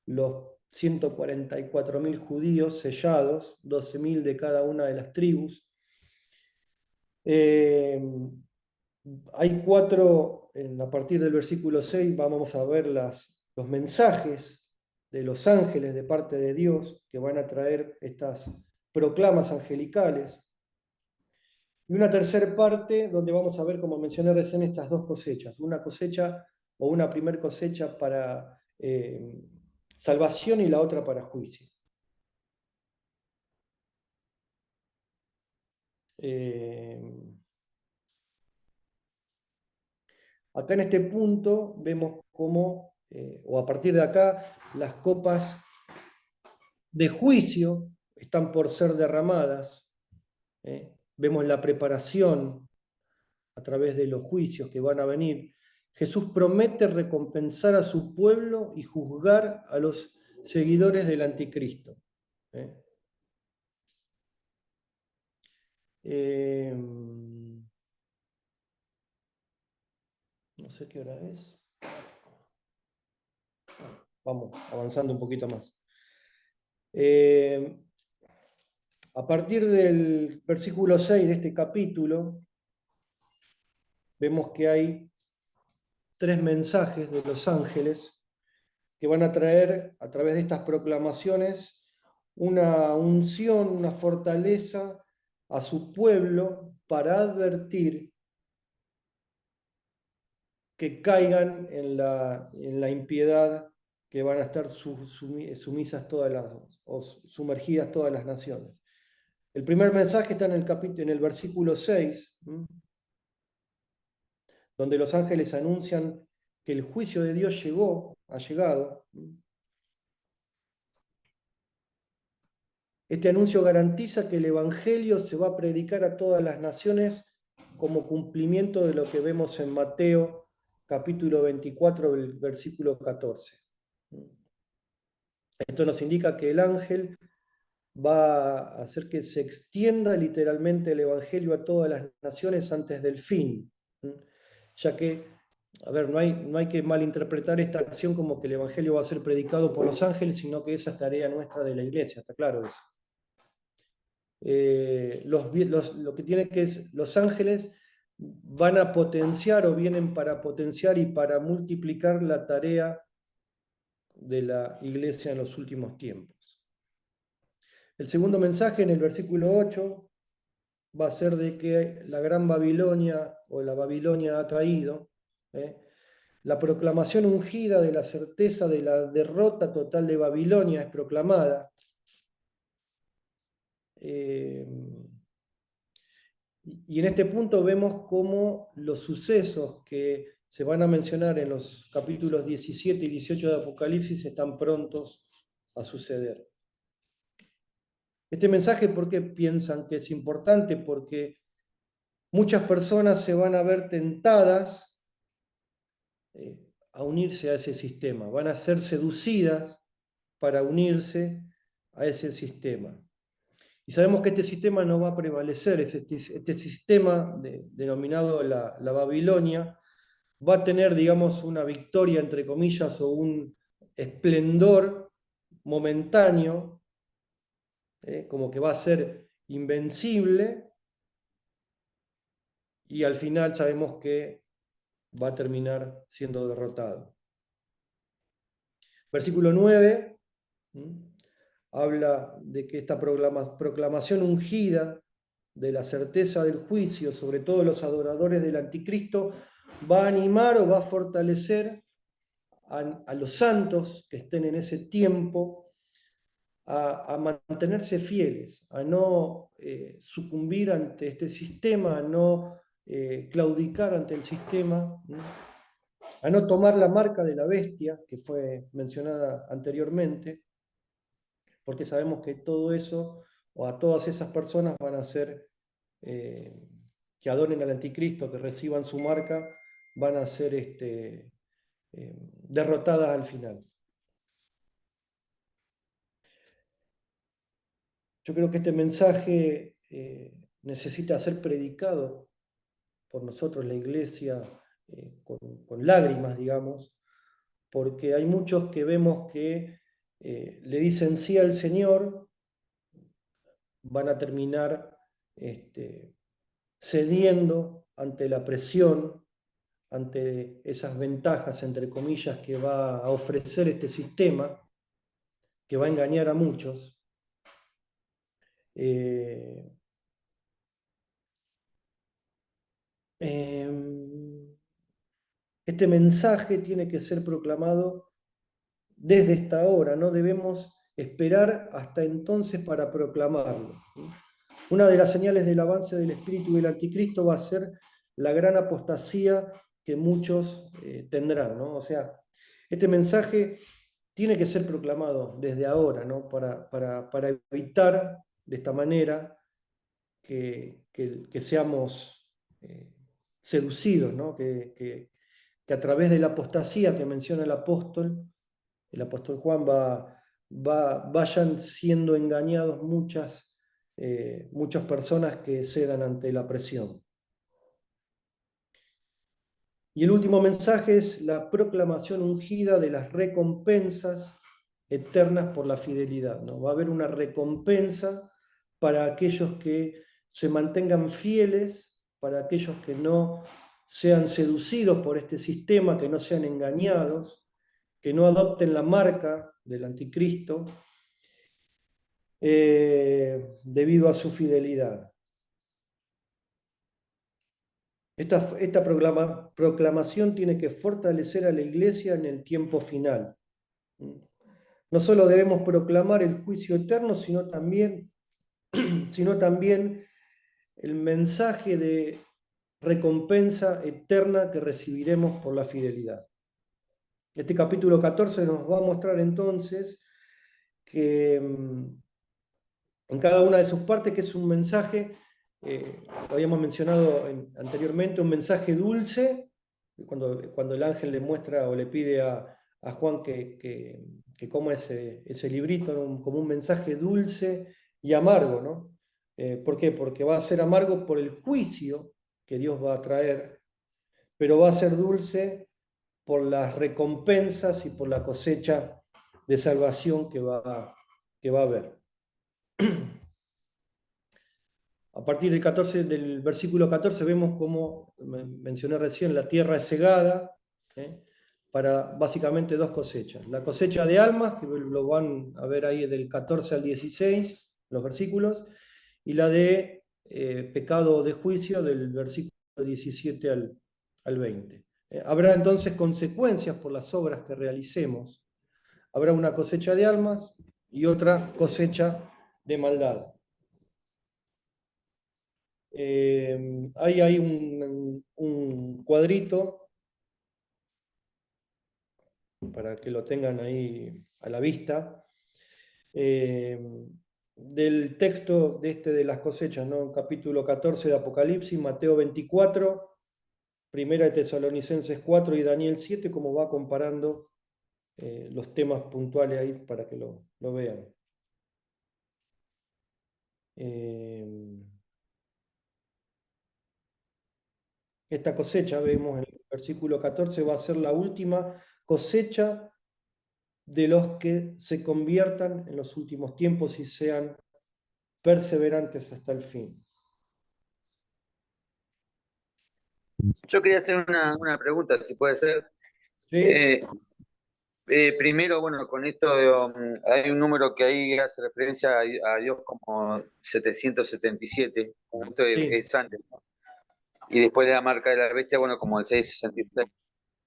los 144.000 judíos sellados, 12.000 de cada una de las tribus. Hay cuatro, a partir del versículo 6 vamos a ver los mensajes de los ángeles de parte de Dios que van a traer estas proclamas angelicales. Y una tercera parte donde vamos a ver, como mencioné recién, estas dos cosechas. Una cosecha o una primer cosecha para salvación y la otra para juicio. Acá en este punto vemos cómo, o a partir de acá, las copas de juicio están por ser derramadas. Vemos la preparación a través de los juicios que van a venir. Jesús promete recompensar a su pueblo y juzgar a los seguidores del anticristo. No sé qué hora es. Vamos avanzando un poquito más. A partir del versículo 6 de este capítulo, vemos que hay 3 mensajes de los ángeles que van a traer a través de estas proclamaciones una unción, una fortaleza a su pueblo para advertir que caigan en la impiedad, que van a estar sumisas o sumergidas todas las naciones. El primer mensaje está en el versículo 6, donde los ángeles anuncian que el juicio de Dios ha llegado. Este anuncio garantiza que el Evangelio se va a predicar a todas las naciones como cumplimiento de lo que vemos en Mateo capítulo 24, versículo 14. Esto nos indica que el ángel va a hacer que se extienda literalmente el Evangelio a todas las naciones antes del fin. Ya que, a ver, no hay que malinterpretar esta acción como que el Evangelio va a ser predicado por los ángeles, sino que esa es tarea nuestra de la iglesia, está claro eso. Lo que tiene que es, los ángeles van a potenciar o vienen para potenciar y para multiplicar la tarea de la iglesia en los últimos tiempos. El segundo mensaje en el versículo 8 va a ser de que la gran Babilonia o la Babilonia ha caído. La proclamación ungida de la certeza de la derrota total de Babilonia es proclamada. Y en este punto vemos cómo los sucesos que se van a mencionar en los capítulos 17 y 18 de Apocalipsis están prontos a suceder. Este mensaje, ¿por qué piensan que es importante? Porque muchas personas se van a ver tentadas a unirse a ese sistema, van a ser seducidas para unirse a ese sistema. Y sabemos que este sistema no va a prevalecer, este sistema denominado la Babilonia va a tener, digamos, una victoria, entre comillas, o un esplendor momentáneo, como que va a ser invencible, y al final sabemos que va a terminar siendo derrotado. Versículo 9 habla de que esta proclamación ungida de la certeza del juicio sobre todos los adoradores del anticristo va a animar o va a fortalecer a los santos que estén en ese tiempo a mantenerse fieles, a no sucumbir ante este sistema, a no claudicar ante el sistema, a no tomar la marca de la bestia que fue mencionada anteriormente, porque sabemos que todo eso, o a todas esas personas van a ser, que adoren al anticristo, que reciban su marca, van a ser derrotadas al final. Yo creo que este mensaje necesita ser predicado por nosotros, la iglesia, con lágrimas, digamos, porque hay muchos que vemos que le dicen sí al Señor, van a terminar cediendo ante la presión, ante esas ventajas, entre comillas, que va a ofrecer este sistema, que va a engañar a muchos. Este mensaje tiene que ser proclamado desde esta hora, no debemos esperar hasta entonces para proclamarlo. Una de las señales del avance del espíritu del anticristo va a ser la gran apostasía que muchos tendrán, ¿no? O sea, este mensaje tiene que ser proclamado desde ahora, ¿no? Para evitar de esta manera que seamos seducidos, ¿no? Que a través de la apostasía que menciona el apóstol Juan vayan siendo engañados muchas personas que cedan ante la presión. Y el último mensaje es la proclamación ungida de las recompensas eternas por la fidelidad, ¿no? Va a haber una recompensa para aquellos que se mantengan fieles, para aquellos que no sean seducidos por este sistema, que no sean engañados, que no adopten la marca del anticristo debido a su fidelidad. Esta proclamación tiene que fortalecer a la iglesia en el tiempo final. No solo debemos proclamar el juicio eterno, sino también el mensaje de recompensa eterna que recibiremos por la fidelidad. Este capítulo 14 nos va a mostrar entonces que en cada una de sus partes, que es un mensaje, lo habíamos mencionado anteriormente, un mensaje dulce, cuando el ángel le muestra o le pide a Juan que coma ese librito, ¿no? Como un mensaje dulce y amargo, ¿no? ¿Por qué? Porque va a ser amargo por el juicio que Dios va a traer, pero va a ser dulce por las recompensas y por la cosecha de salvación que va a haber. A partir del versículo 14 vemos cómo, mencioné recién, la tierra es segada para básicamente dos cosechas. La cosecha de almas, que lo van a ver ahí del 14 al 16, los versículos, y la de pecado o de juicio del versículo 17 al 20. Habrá entonces consecuencias por las obras que realicemos. Habrá una cosecha de almas y otra cosecha de maldad. Hay ahí un cuadrito para que lo tengan ahí a la vista del texto de las cosechas, ¿no? Capítulo 14 de Apocalipsis, Mateo 24, Primera de Tesalonicenses 4 y Daniel 7, como va comparando los temas puntuales ahí para que lo vean. Esta cosecha, vemos en el versículo 14, va a ser la última cosecha de los que se conviertan en los últimos tiempos y sean perseverantes hasta el fin.
Yo quería hacer una pregunta, si puede ser.
¿Sí?
Primero, bueno, con esto hay un número que ahí hace referencia a Dios como 777, esto
Sí.
es antes, ¿no? Y después de la marca de la bestia, bueno, como el 666,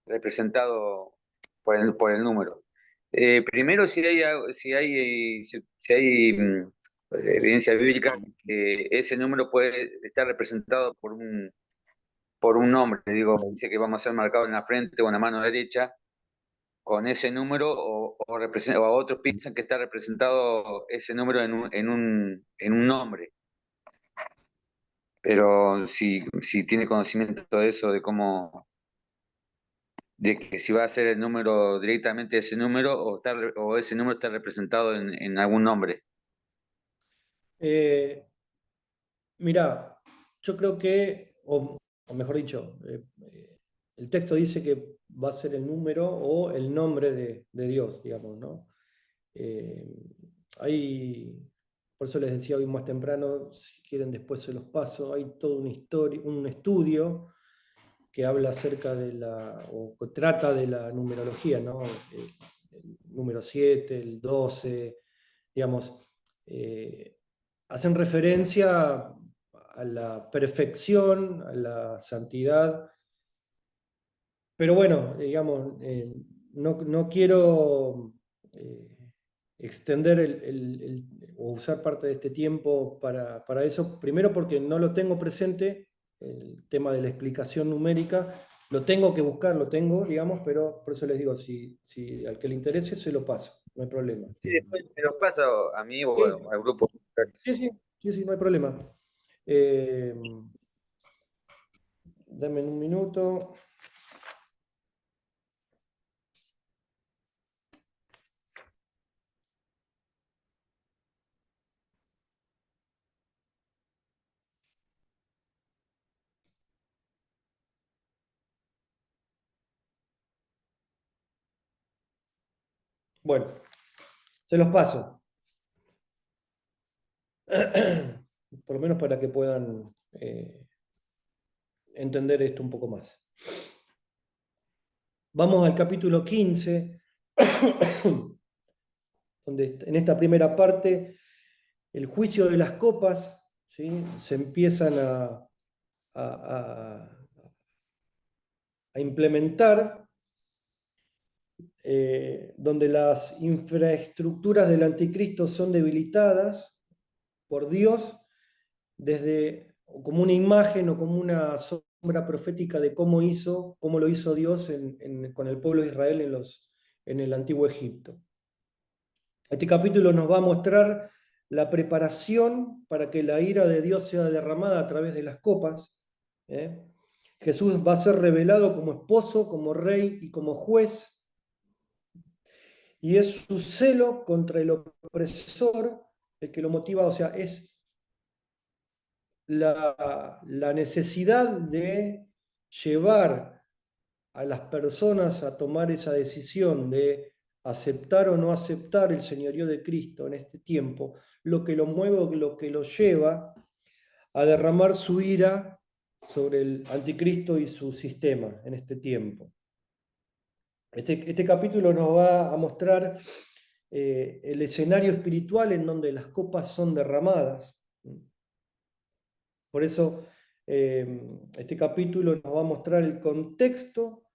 representado por el número. Primero, si hay evidencia bíblica que ese número puede estar representado por un nombre, digo, dice que vamos a ser marcados en la frente o en la mano derecha con ese número, o otros piensan que está representado ese número en un nombre. Pero si tiene conocimiento de eso, de que si va a ser el número directamente ese número, o ese número está representado en algún nombre.
Mirá, yo creo que, o mejor dicho, el texto dice que va a ser el número o el nombre de Dios, digamos, ¿no? Eh, hay, por eso les decía hoy más temprano, si quieren después se los paso, hay todo un estudio que habla acerca de o que trata de la numerología, ¿no? El número 7, el 12, digamos, hacen referencia a la perfección, a la santidad, pero bueno, digamos, no quiero extender o usar parte de este tiempo para eso, primero porque no lo tengo presente, el tema de la explicación numérica, lo tengo que buscar, lo tengo, digamos, pero por eso les digo, si al que le interese se lo paso, no hay problema.
Sí, después me lo paso a mí o
Sí,
al grupo.
sí, no hay problema. Eh, Dame un minuto. Bueno, se los paso. Por lo menos para que puedan entender esto un poco más. Vamos al capítulo 15, donde en esta primera parte el juicio de las copas, ¿sí? Se empiezan a- a implementar, donde las infraestructuras del anticristo son debilitadas por Dios desde como una imagen o como una sombra profética de cómo lo hizo Dios con el pueblo de Israel en el antiguo Egipto. Este capítulo nos va a mostrar la preparación para que la ira de Dios sea derramada a través de las copas. ¿eh? Jesús va a ser revelado como esposo, como rey y como juez, y es su celo contra el opresor el que lo motiva, o sea, es la necesidad de llevar a las personas a tomar esa decisión de aceptar o no aceptar el señorío de Cristo en este tiempo, lo que lo mueve, lo que lo lleva a derramar su ira sobre el anticristo y su sistema en este tiempo. Este capítulo nos va a mostrar el escenario espiritual en donde las copas son derramadas. Por eso este capítulo nos va a mostrar el contexto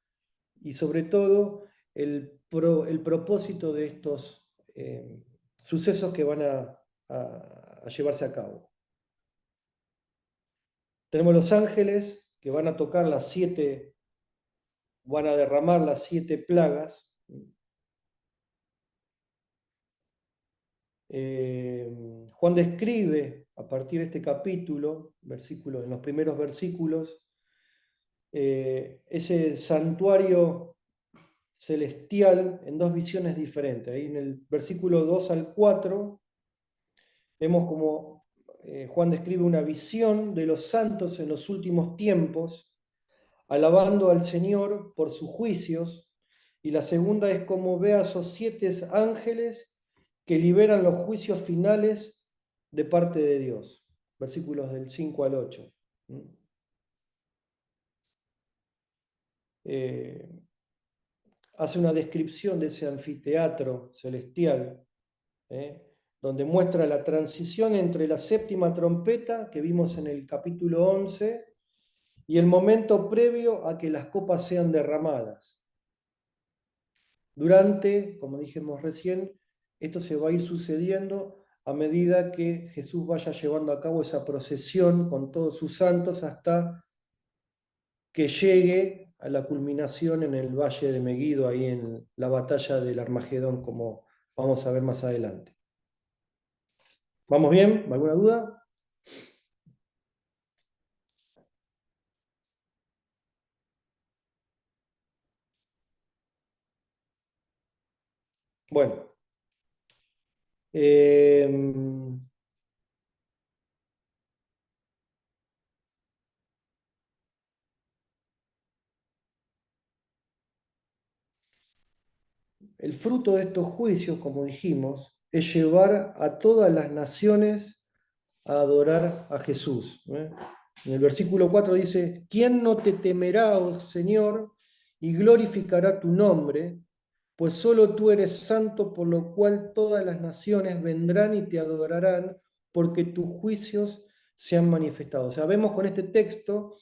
y sobre todo el propósito de estos sucesos que van a llevarse a cabo. Tenemos los ángeles que van a tocar van a derramar las 7 plagas. Juan describe a partir de este capítulo, en los primeros versículos, ese santuario celestial en 2 visiones diferentes. Ahí en el versículo 2 al 4 vemos como Juan describe una visión de los santos en los últimos tiempos, alabando al Señor por sus juicios, y la segunda es como ve a esos 7 ángeles que liberan los juicios finales de parte de Dios. Versículos del 5 al 8. Hace una descripción de ese anfiteatro celestial, donde muestra la transición entre la 7ª trompeta que vimos en el capítulo 11 y el momento previo a que las copas sean derramadas. Como dijimos recién, esto se va a ir sucediendo a medida que Jesús vaya llevando a cabo esa procesión con todos sus santos hasta que llegue a la culminación en el valle de Meguido, ahí en la batalla del Armagedón, como vamos a ver más adelante. ¿Vamos bien? ¿Alguna duda? Bueno. el fruto de estos juicios, como dijimos, es llevar a todas las naciones a adorar a Jesús. En el versículo 4 dice, ¿quién no te temerá, oh Señor, y glorificará tu nombre? Pues solo tú eres santo, por lo cual todas las naciones vendrán y te adorarán, porque tus juicios se han manifestado. O sea, vemos con este texto,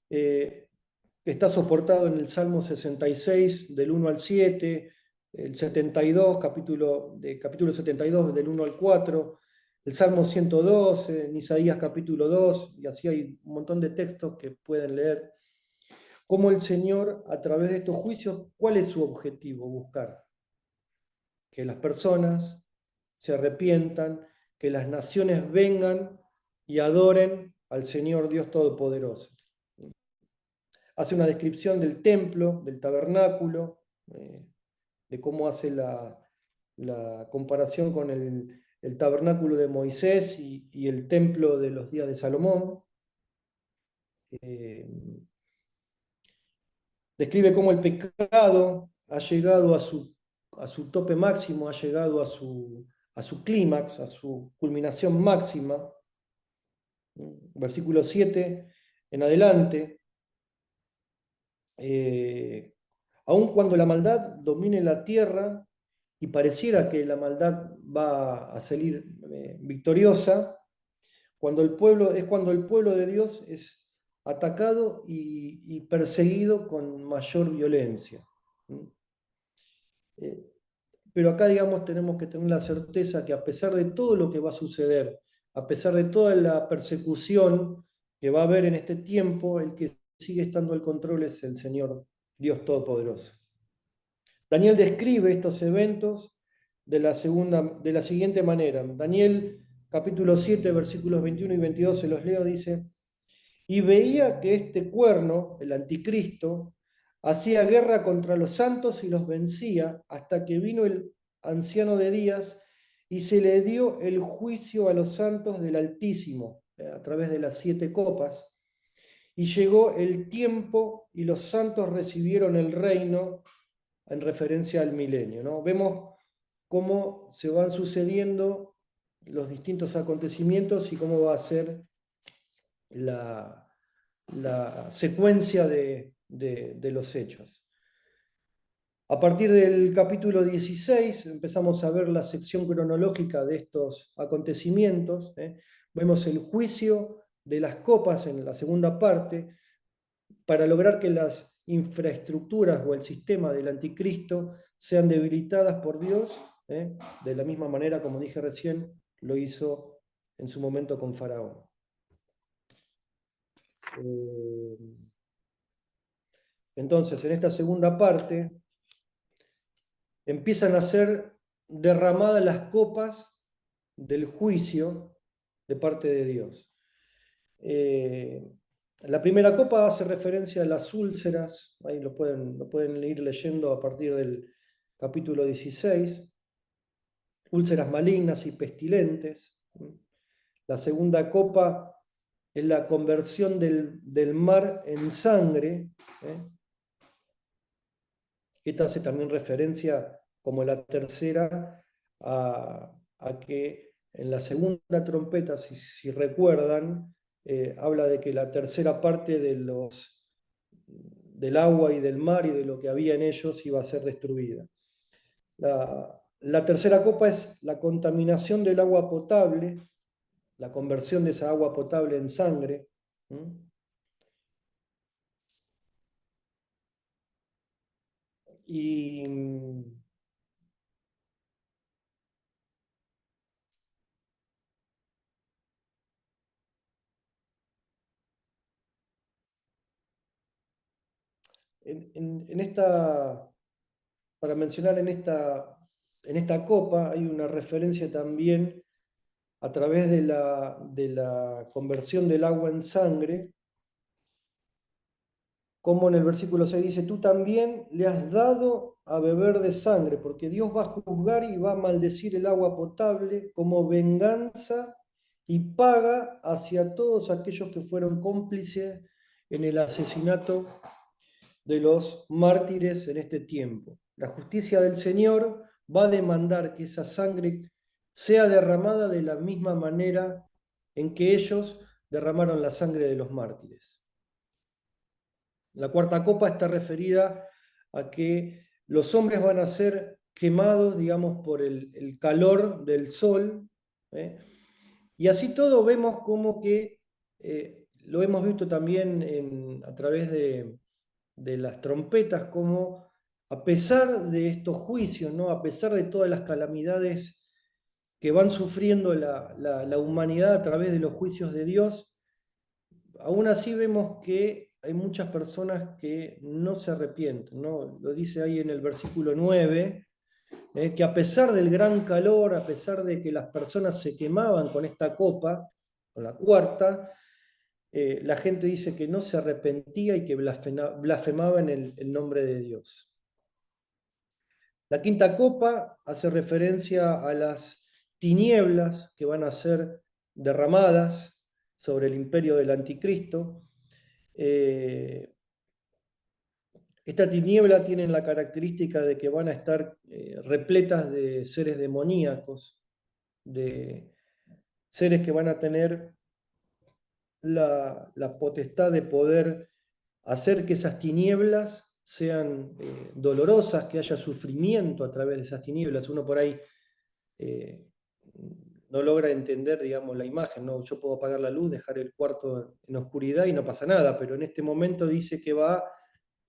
está soportado en el Salmo 66, del 1 al 7, el 72, capítulo 72, del 1 al 4, el Salmo 112, en Isaías capítulo 2, y así hay un montón de textos que pueden leer. Cómo el Señor, a través de estos juicios, ¿cuál es su objetivo? Buscar que las personas se arrepientan, que las naciones vengan y adoren al Señor Dios Todopoderoso. Hace una descripción del templo, del tabernáculo, de cómo hace la comparación con el tabernáculo de Moisés y el templo de los días de Salomón. Describe cómo el pecado ha llegado a su tope máximo, ha llegado a su clímax, a su culminación máxima. Versículo 7 en adelante. Aun cuando la maldad domine la tierra y pareciera que la maldad va a salir victoriosa, cuando el pueblo de Dios es atacado y perseguido con mayor violencia. Pero acá, digamos, tenemos que tener la certeza que a pesar de todo lo que va a suceder, a pesar de toda la persecución que va a haber en este tiempo, el que sigue estando al control es el Señor Dios Todopoderoso. Daniel describe estos eventos de la siguiente manera. Daniel capítulo 7, versículos 21 y 22, se los leo, dice, y veía que este cuerno, el anticristo, hacía guerra contra los santos y los vencía hasta que vino el anciano de días y se le dio el juicio a los santos del Altísimo a través de las 7 copas. Y llegó el tiempo y los santos recibieron el reino en referencia al milenio, ¿no? Vemos cómo se van sucediendo los distintos acontecimientos y cómo va a ser la secuencia de los hechos. A partir del capítulo 16 empezamos a ver la sección cronológica de estos acontecimientos. Vemos el juicio de las copas en la segunda parte, para lograr que las infraestructuras o el sistema del anticristo sean debilitadas por Dios, de la misma manera, como dije recién, lo hizo en su momento con Faraón. Entonces, en esta segunda parte, empiezan a ser derramadas las copas del juicio de parte de Dios. La primera copa hace referencia a las úlceras, ahí lo pueden ir leyendo a partir del capítulo 16, úlceras malignas y pestilentes. La segunda copa es la conversión del mar en sangre. Esta hace también referencia, como la tercera, a que en la segunda trompeta, si recuerdan, habla de que la tercera parte del agua y del mar y de lo que había en ellos iba a ser destruida. La tercera copa es la contaminación del agua potable, la conversión de esa agua potable en sangre. Y para mencionar en esta copa hay una referencia también a través de la conversión del agua en sangre, como en el versículo 6 dice, tú también le has dado a beber de sangre, porque Dios va a juzgar y va a maldecir el agua potable como venganza y paga hacia todos aquellos que fueron cómplices en el asesinato de los mártires en este tiempo. La justicia del Señor va a demandar que esa sangre sea derramada de la misma manera en que ellos derramaron la sangre de los mártires. La cuarta copa está referida a que los hombres van a ser quemados, digamos, por el calor del sol, ¿eh? Y así todo vemos como que, lo hemos visto también a través de las trompetas, como a pesar de estos juicios, ¿no? A pesar de todas las calamidades que van sufriendo la humanidad a través de los juicios de Dios, aún así vemos que hay muchas personas que no se arrepienten, ¿no? Lo dice ahí en el versículo 9, que a pesar del gran calor, a pesar de que las personas se quemaban con esta copa, con la cuarta, la gente dice que no se arrepentía y que blasfemaba en el nombre de Dios. La quinta copa hace referencia a las tinieblas que van a ser derramadas sobre el imperio del anticristo. Esta tiniebla tiene la característica de que van a estar repletas de seres demoníacos, de seres que van a tener la potestad de poder hacer que esas tinieblas sean dolorosas, que haya sufrimiento a través de esas tinieblas. Uno por ahí no logra entender, digamos, la imagen, ¿no? Yo puedo apagar la luz, dejar el cuarto en oscuridad y no pasa nada, pero en este momento dice que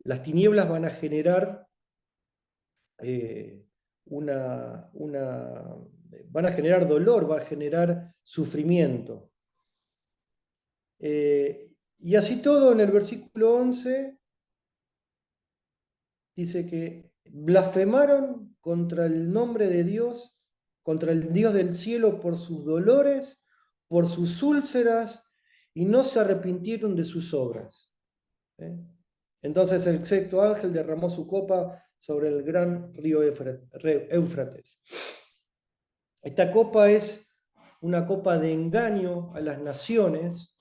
las tinieblas van a generar van a generar dolor, va a generar sufrimiento. Y así todo, en el versículo 11 dice que blasfemaron contra el nombre de Dios, contra el Dios del cielo por sus dolores, por sus úlceras, y no se arrepintieron de sus obras. Entonces el sexto ángel derramó su copa sobre el gran río Éufrates. Esta copa es una copa de engaño a las naciones,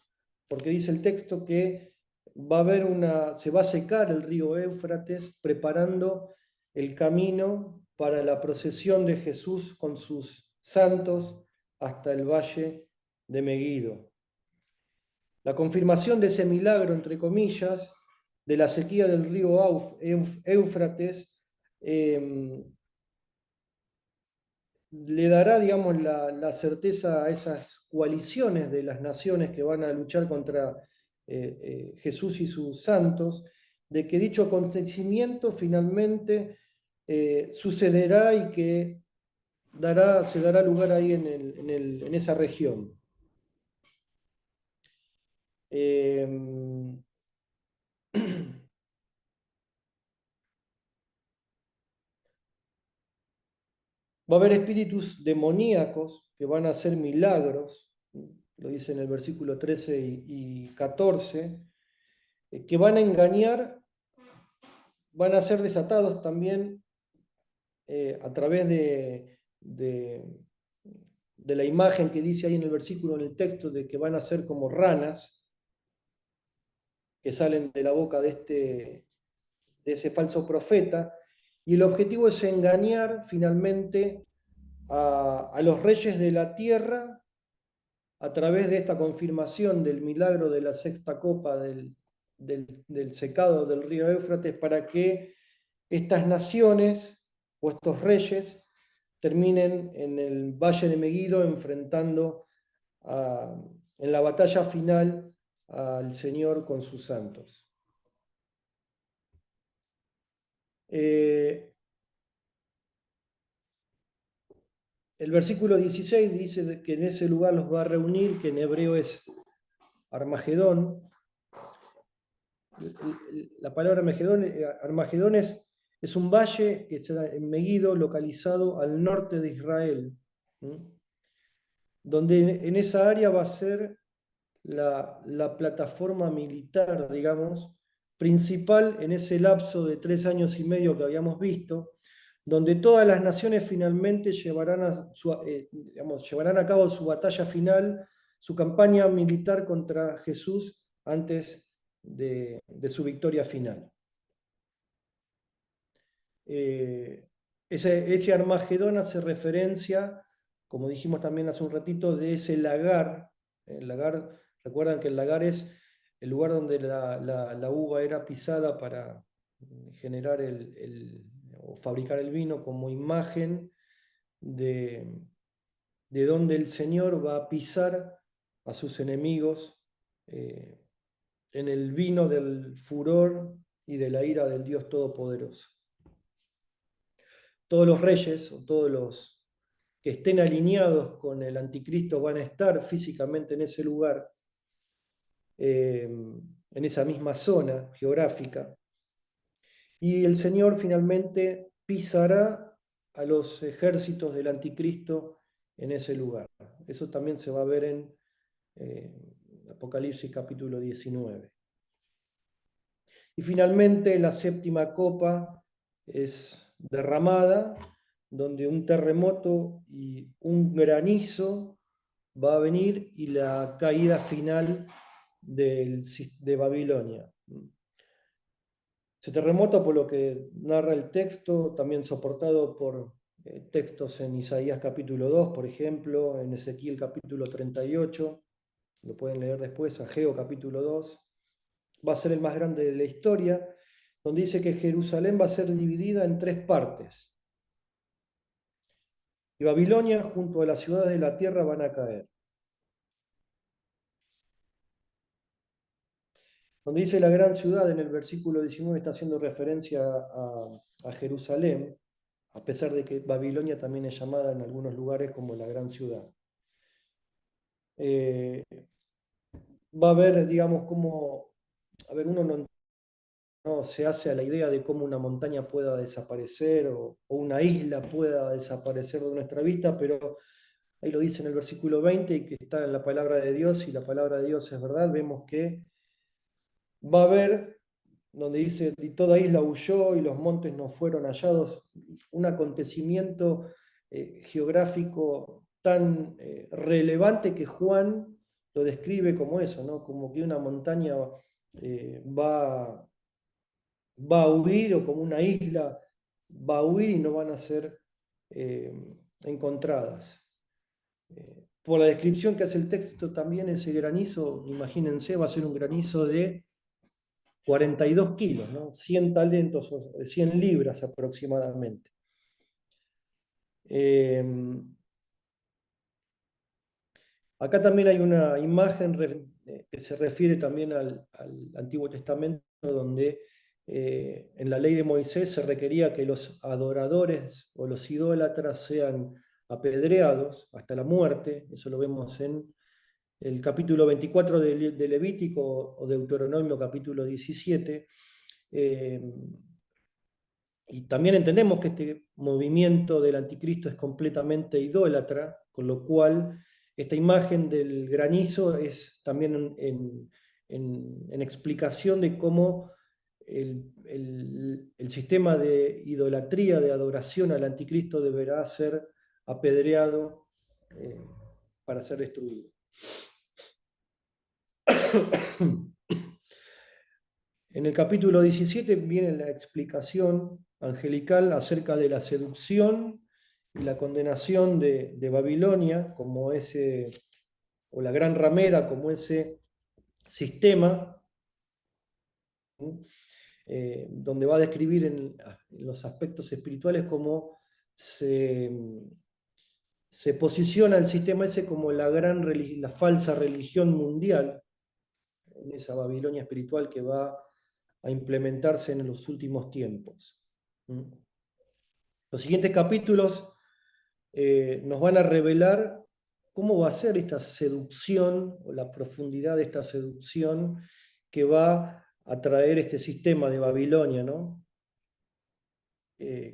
porque dice el texto que se va a secar el río Éufrates, preparando el camino para la procesión de Jesús con sus santos hasta el valle de Meguido. La confirmación de ese milagro, entre comillas, de la sequía del río Éufrates, le dará, digamos, la certeza a esas coaliciones de las naciones que van a luchar contra Jesús y sus santos, de que dicho acontecimiento finalmente sucederá y que se dará lugar ahí en esa región. Va a haber espíritus demoníacos que van a hacer milagros, lo dice en el versículo 13 y 14, que van a engañar, van a ser desatados también a través de la imagen que dice ahí en el versículo, en el texto, de que van a ser como ranas que salen de la boca de ese falso profeta, y el objetivo es engañar finalmente a los reyes de la tierra a través de esta confirmación del milagro de la sexta copa del secado del río Éufrates, para que estas naciones o estos reyes terminen en el valle de Meguido enfrentando en la batalla final al Señor con sus santos. El versículo 16 dice que en ese lugar los va a reunir, que en hebreo es Armagedón. La palabra Armagedón es un valle que está en Meguido, localizado al norte de Israel, donde en esa área va a ser la plataforma militar, digamos, principal en ese lapso de 3 años y medio que habíamos visto, donde todas las naciones finalmente llevarán a cabo su batalla final, su campaña militar contra Jesús antes de su victoria final. ese Armagedón hace referencia, como dijimos también hace un ratito, de ese lagar. El lagar, recuerdan que el lagar es el lugar donde la uva era pisada para generar o fabricar el vino, como imagen de donde el Señor va a pisar a sus enemigos en el vino del furor y de la ira del Dios Todopoderoso. Todos los reyes o todos los que estén alineados con el anticristo van a estar físicamente en ese lugar, en esa misma zona geográfica. Y el Señor finalmente pisará a los ejércitos del anticristo en ese lugar. Eso también se va a ver en Apocalipsis capítulo 19. Y finalmente la séptima copa es derramada, donde un terremoto y un granizo va a venir y la caída final de Babilonia. Ese terremoto, por lo que narra el texto, también soportado por textos en Isaías capítulo 2, por ejemplo, en Ezequiel capítulo 38, lo pueden leer después, Ageo capítulo 2, va a ser el más grande de la historia, donde dice que Jerusalén va a ser dividida en 3 partes. Y Babilonia junto a las ciudades de la tierra van a caer. Donde dice la gran ciudad, en el versículo 19 está haciendo referencia a Jerusalén, a pesar de que Babilonia también es llamada en algunos lugares como la gran ciudad. Va a haber, digamos, como, a ver, uno no se hace a la idea de cómo una montaña pueda desaparecer o una isla pueda desaparecer de nuestra vista, pero ahí lo dice en el versículo 20 y que está en la palabra de Dios, y la palabra de Dios es verdad. Vemos que va a haber, donde dice, y toda isla huyó y los montes no fueron hallados, un acontecimiento geográfico tan relevante que Juan lo describe como eso, ¿no? Como que una montaña va a huir, o como una isla va a huir y no van a ser encontradas. Por la descripción que hace el texto también, ese granizo, imagínense, va a ser un granizo de 42 kilos, ¿no? 100 talentos, 100 libras aproximadamente. Acá también hay una imagen que se refiere también al Antiguo Testamento, donde en la ley de Moisés se requería que los adoradores o los idólatras sean apedreados hasta la muerte. Eso lo vemos en el capítulo 24 de Levítico o Deuteronomio capítulo 17. Y también entendemos que este movimiento del anticristo es completamente idólatra, con lo cual esta imagen del granizo es también en explicación de cómo el sistema de idolatría, de adoración al anticristo deberá ser apedreado para ser destruido. En el capítulo 17 viene la explicación angelical acerca de la seducción y la condenación de Babilonia como o la gran ramera, como ese sistema, donde va a describir en los aspectos espirituales cómo se posiciona el sistema ese como la falsa religión mundial, en esa Babilonia espiritual que va a implementarse en los últimos tiempos. Los siguientes capítulos nos van a revelar cómo va a ser esta seducción, o la profundidad de esta seducción que va a traer este sistema de Babilonia, ¿no?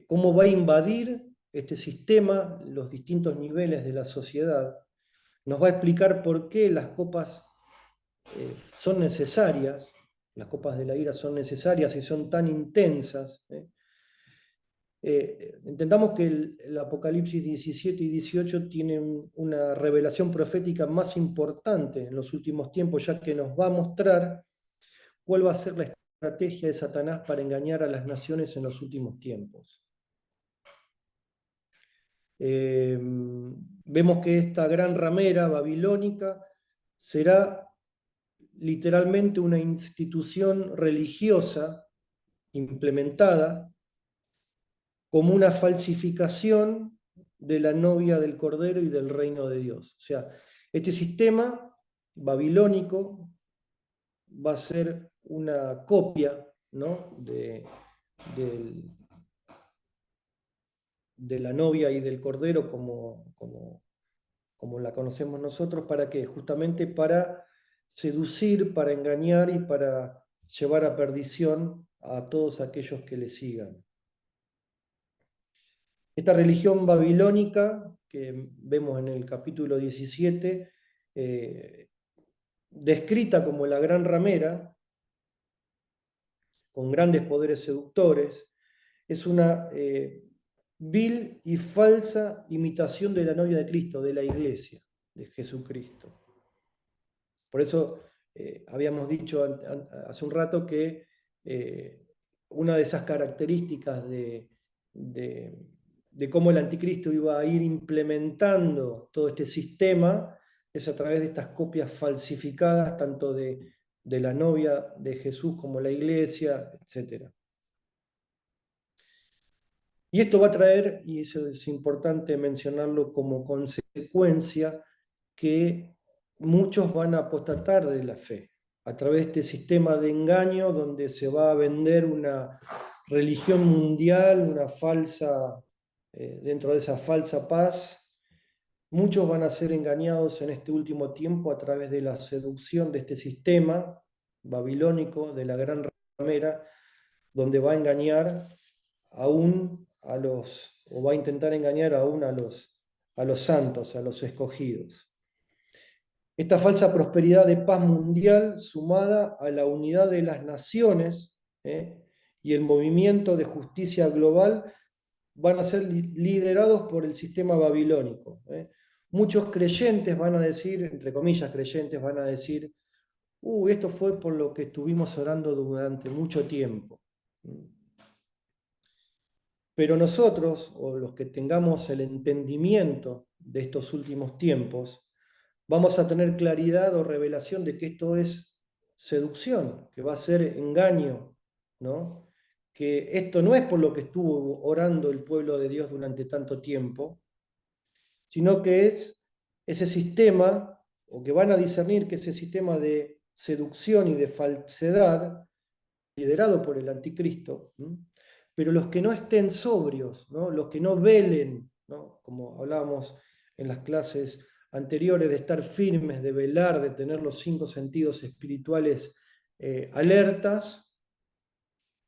Cómo va a invadir este sistema los distintos niveles de la sociedad. Nos va a explicar por qué las copas son necesarias, las copas de la ira son necesarias y son tan intensas. Entendamos que el Apocalipsis 17 y 18 tienen una revelación profética más importante en los últimos tiempos, ya que nos va a mostrar cuál va a ser la estrategia de Satanás para engañar a las naciones en los últimos tiempos. Vemos que esta gran ramera babilónica será literalmente una institución religiosa implementada como una falsificación de la novia del Cordero y del reino de Dios. O sea, este sistema babilónico va a ser una copia, ¿no?, de la novia y del Cordero como la conocemos nosotros. ¿Para qué? Justamente para seducir, para engañar y para llevar a perdición a todos aquellos que le sigan. Esta religión babilónica que vemos en el capítulo 17, descrita como la gran ramera, con grandes poderes seductores, es una vil y falsa imitación de la novia de Cristo, de la iglesia, de Jesucristo. Por eso habíamos dicho hace un rato que una de esas características de cómo el anticristo iba a ir implementando todo este sistema es a través de estas copias falsificadas, tanto de la novia de Jesús como la iglesia, etc. Y esto va a traer, y eso es importante mencionarlo como consecuencia, que muchos van a apostatar de la fe a través de este sistema de engaño donde se va a vender una religión mundial, una falsa, dentro de esa falsa paz. Muchos van a ser engañados en este último tiempo a través de la seducción de este sistema babilónico, de la gran ramera, donde va a engañar aún o va a intentar engañar aún a los santos, a los escogidos. Esta falsa prosperidad de paz mundial, sumada a la unidad de las naciones y el movimiento de justicia global, van a ser liderados por el sistema babilónico. Muchos creyentes van a decir, entre comillas creyentes, van a decir, esto fue por lo que estuvimos orando durante mucho tiempo. Pero nosotros, o los que tengamos el entendimiento de estos últimos tiempos, vamos a tener claridad o revelación de que esto es seducción, que va a ser engaño, ¿no? Que esto no es por lo que estuvo orando el pueblo de Dios durante tanto tiempo, sino que es ese sistema, o que van a discernir que ese sistema de seducción y de falsedad, liderado por el anticristo, pero los que no estén sobrios, ¿no?, los que no velen, ¿no?, como hablábamos en las clases anteriores, de estar firmes, de velar, de tener los 5 sentidos espirituales alertas,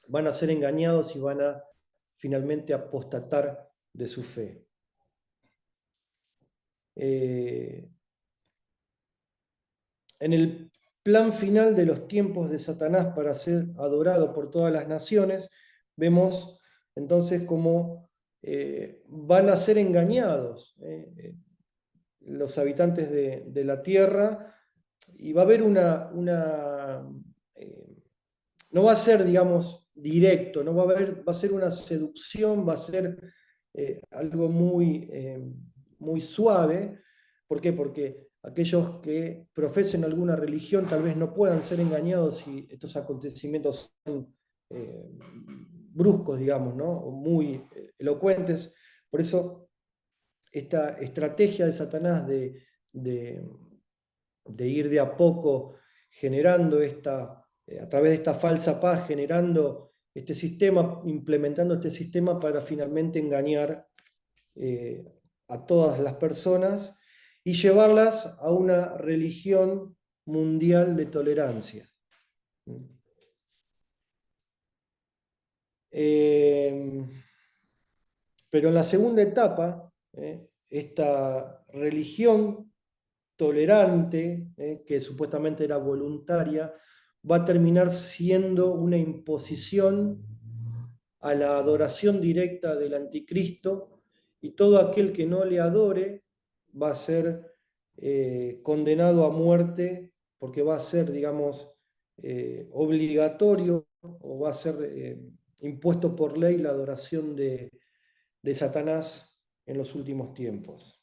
van a ser engañados y van a finalmente apostatar de su fe. En el plan final de los tiempos de Satanás para ser adorado por todas las naciones, vemos entonces cómo van a ser engañados los habitantes de la tierra, y va a haber no va a ser, digamos, directo, no va a ser una seducción, va a ser algo muy suave. ¿Por qué? Porque aquellos que profesen alguna religión tal vez no puedan ser engañados si estos acontecimientos son bruscos, digamos, ¿no?, o muy elocuentes. Por eso esta estrategia de Satanás de ir de a poco generando a través de esta falsa paz, generando este sistema, implementando este sistema para finalmente engañar a todas las personas y llevarlas a una religión mundial de tolerancia. Pero en la segunda etapa, esta religión tolerante, que supuestamente era voluntaria, va a terminar siendo una imposición a la adoración directa del anticristo, y todo aquel que no le adore va a ser condenado a muerte, porque va a ser, digamos, obligatorio, o va a ser impuesto por ley la adoración de Satanás en los últimos tiempos.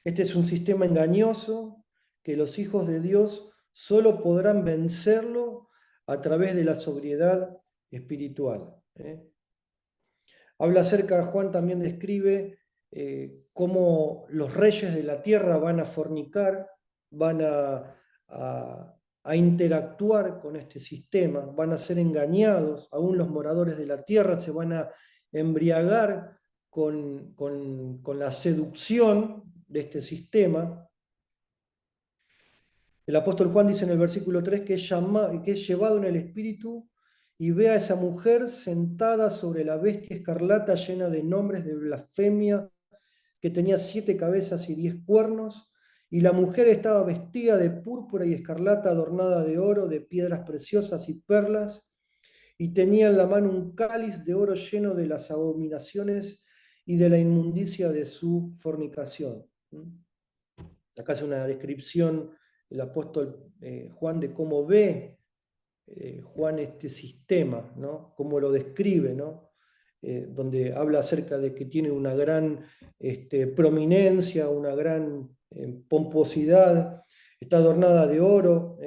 Este es un sistema engañoso que los hijos de Dios solo podrán vencerlo a través de la sobriedad espiritual. Habla acerca, Juan también describe cómo los reyes de la tierra van a fornicar, van a interactuar con este sistema, van a ser engañados, aún los moradores de la tierra se van a embriagar con la seducción de este sistema. El apóstol Juan dice en el versículo 3 que es llevado en el espíritu y ve a esa mujer sentada sobre la bestia escarlata llena de nombres de blasfemia, que tenía 7 cabezas y 10 cuernos, y la mujer estaba vestida de púrpura y escarlata, adornada de oro, de piedras preciosas y perlas, y tenía en la mano un cáliz de oro lleno de las abominaciones y de la inmundicia de su fornicación. Acá hace una descripción el apóstol Juan de cómo ve Juan este sistema, ¿no? Cómo lo describe, ¿no? Donde habla acerca de que tiene una gran prominencia, una gran pomposidad, está adornada de oro,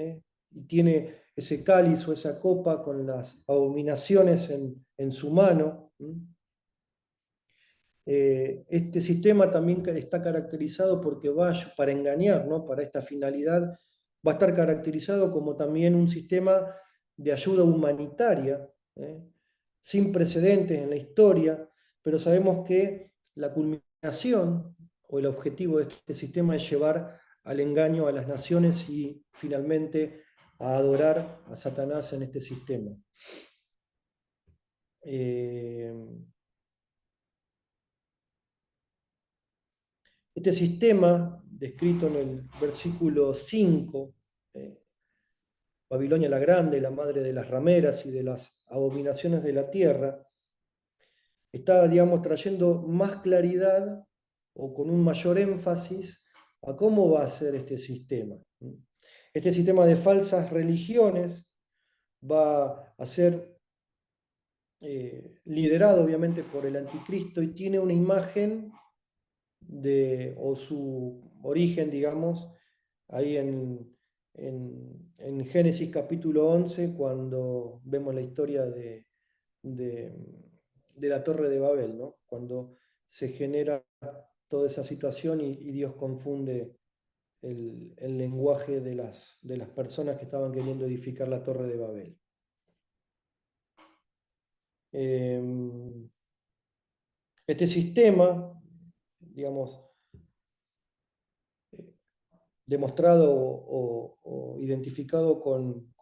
y tiene ese cáliz o esa copa con las abominaciones en su mano. Este sistema también está caracterizado porque va para engañar, ¿no? Para esta finalidad, va a estar caracterizado como también un sistema de ayuda humanitaria, sin precedentes en la historia, pero sabemos que la culminación o el objetivo de este sistema es llevar al engaño a las naciones y finalmente a adorar a Satanás en este sistema. Este sistema, descrito en el versículo 5, Babilonia la Grande, la madre de las rameras y de las abominaciones de la tierra, está, digamos, trayendo más claridad o con un mayor énfasis a cómo va a ser este sistema. Este sistema de falsas religiones va a ser liderado obviamente por el anticristo y tiene una imagen o su origen, digamos, ahí en Génesis capítulo 11, cuando vemos la historia de la Torre de Babel, ¿no? Cuando se genera toda esa situación y Dios confunde el lenguaje de las personas que estaban queriendo edificar la Torre de Babel. Este sistema, digamos, demostrado o identificado con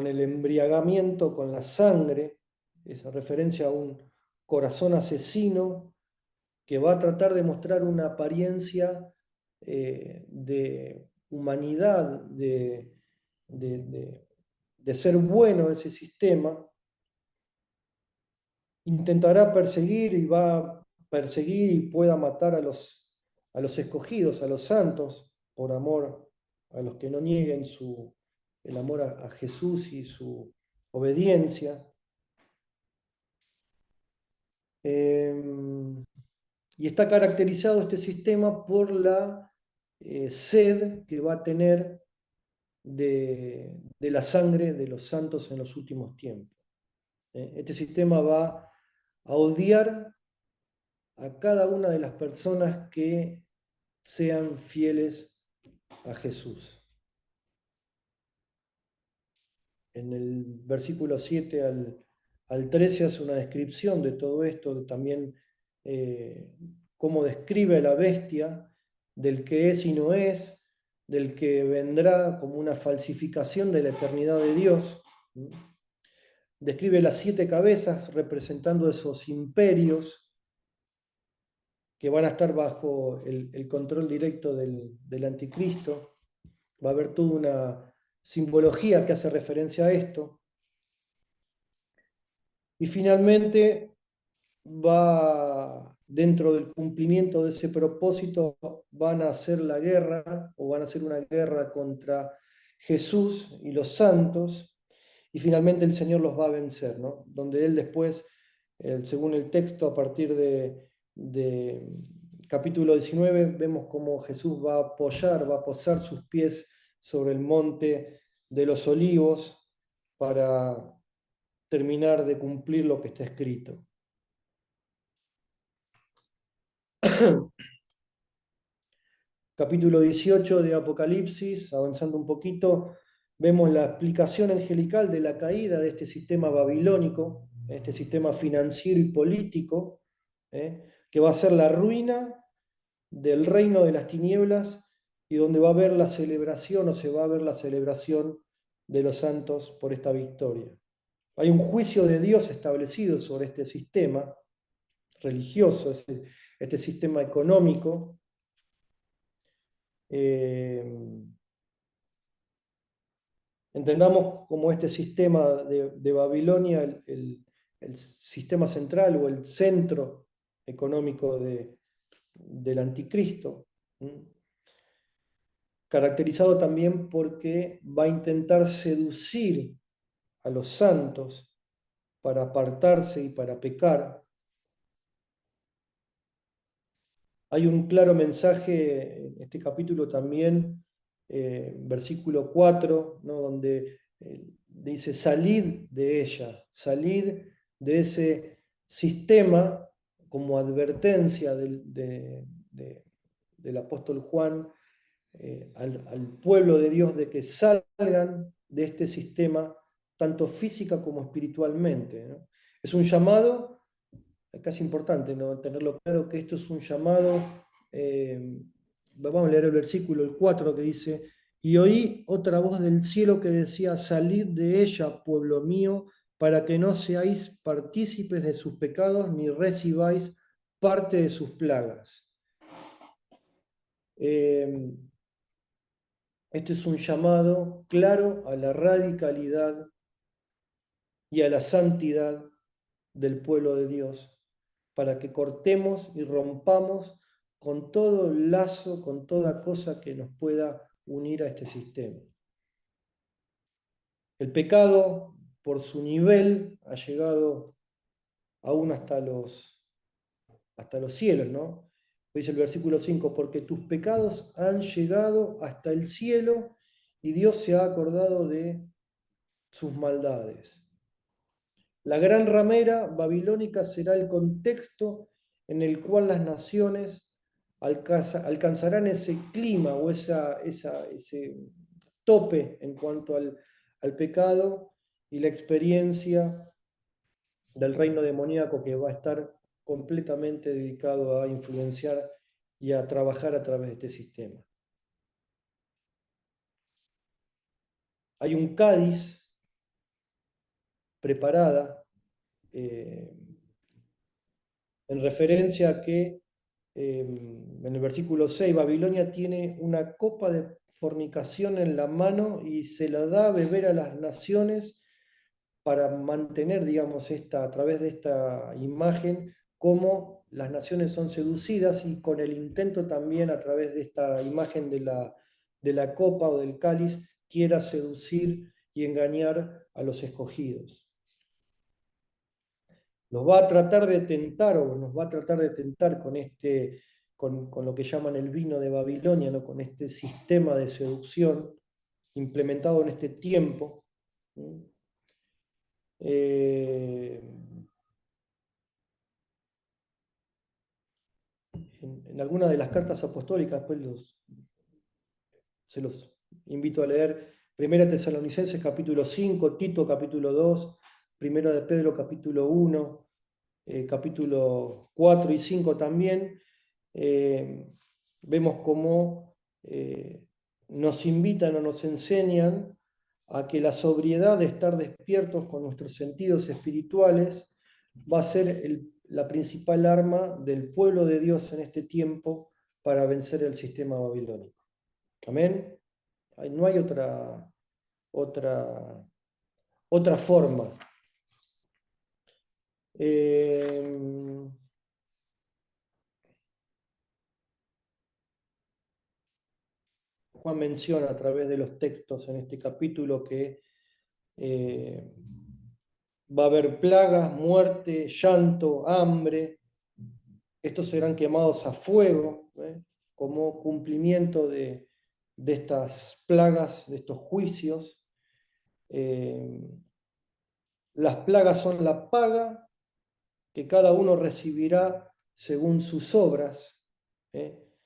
el embriagamiento con la sangre, esa referencia a un corazón asesino que va a tratar de mostrar una apariencia de humanidad, de ser bueno ese sistema. Intentará perseguir y va a perseguir y pueda matar a los escogidos, a los santos, por amor a los que no nieguen el amor a Jesús y su obediencia. Y está caracterizado este sistema por la sed que va a tener de la sangre de los santos en los últimos tiempos. Este sistema va a odiar a cada una de las personas que sean fieles a Jesús. En el versículo 7 al 13 hace una descripción de todo esto, también cómo describe a la bestia, del que es y no es, del que vendrá como una falsificación de la eternidad de Dios. Describe las 7 cabezas representando esos imperios que van a estar bajo el control directo del anticristo. Va a haber toda una simbología que hace referencia a esto. Y finalmente va dentro del cumplimiento de ese propósito van a hacer la guerra, o van a hacer una guerra contra Jesús y los santos, y finalmente el Señor los va a vencer, ¿no? Donde Él después, según el texto, a partir de capítulo 19, vemos cómo Jesús va a posar sus pies sobre el monte de los olivos para terminar de cumplir lo que está escrito. Capítulo 18 de Apocalipsis, avanzando un poquito, vemos la explicación angelical de la caída de este sistema babilónico, este sistema financiero y político, que va a ser la ruina del reino de las tinieblas y donde va a haber la celebración, o se va a ver la celebración de los santos por esta victoria. Hay un juicio de Dios establecido sobre este sistema religioso, este sistema económico. Entendamos como este sistema de Babilonia, el sistema central o el centro económico del anticristo, caracterizado también porque va a intentar seducir a los santos para apartarse y para pecar. Hay un claro mensaje en este capítulo también, versículo 4, ¿no? Donde dice, salid de ella, salid de ese sistema, como advertencia del apóstol Juan al pueblo de Dios, de que salgan de este sistema, tanto física como espiritualmente, ¿no? Es un llamado. Acá es importante, ¿no?, tenerlo claro, que esto es un llamado. Vamos a leer el versículo, el 4, que dice, y oí otra voz del cielo que decía, salid de ella, pueblo mío, para que no seáis partícipes de sus pecados, ni recibáis parte de sus plagas. Este es un llamado claro a la radicalidad y a la santidad del pueblo de Dios, para que cortemos y rompamos con todo lazo, con toda cosa que nos pueda unir a este sistema. El pecado, por su nivel, ha llegado aún hasta los cielos, ¿no? Dice el versículo 5, porque tus pecados han llegado hasta el cielo y Dios se ha acordado de sus maldades. La gran ramera babilónica será el contexto en el cual las naciones alcanzarán ese clima o ese tope en cuanto al pecado y la experiencia del reino demoníaco, que va a estar completamente dedicado a influenciar y a trabajar a través de este sistema. Hay un Cádiz preparada en referencia a que en el versículo 6, Babilonia tiene una copa de fornicación en la mano y se la da a beber a las naciones para mantener, digamos, a través de esta imagen, cómo las naciones son seducidas, y con el intento también a través de esta imagen de la copa o del cáliz, quiera seducir y engañar a los escogidos. Los va a tratar de tentar, o nos va a tratar de tentar con lo que llaman el vino de Babilonia, ¿no?, con este sistema de seducción implementado en este tiempo. En alguna de las cartas apostólicas, después se los invito a leer, 1 Tesalonicenses capítulo 5, Tito capítulo 2, 1 de Pedro capítulo 1, capítulo 4 y 5 también, vemos cómo nos invitan o nos enseñan a que la sobriedad de estar despiertos con nuestros sentidos espirituales va a ser la principal arma del pueblo de Dios en este tiempo para vencer el sistema babilónico. Amén. No hay otra forma. Juan menciona a través de los textos en este capítulo que va a haber plagas, muerte, llanto, hambre. Estos serán quemados a fuego, como cumplimiento de estas plagas, de estos juicios. Las plagas son la paga que cada uno recibirá según sus obras.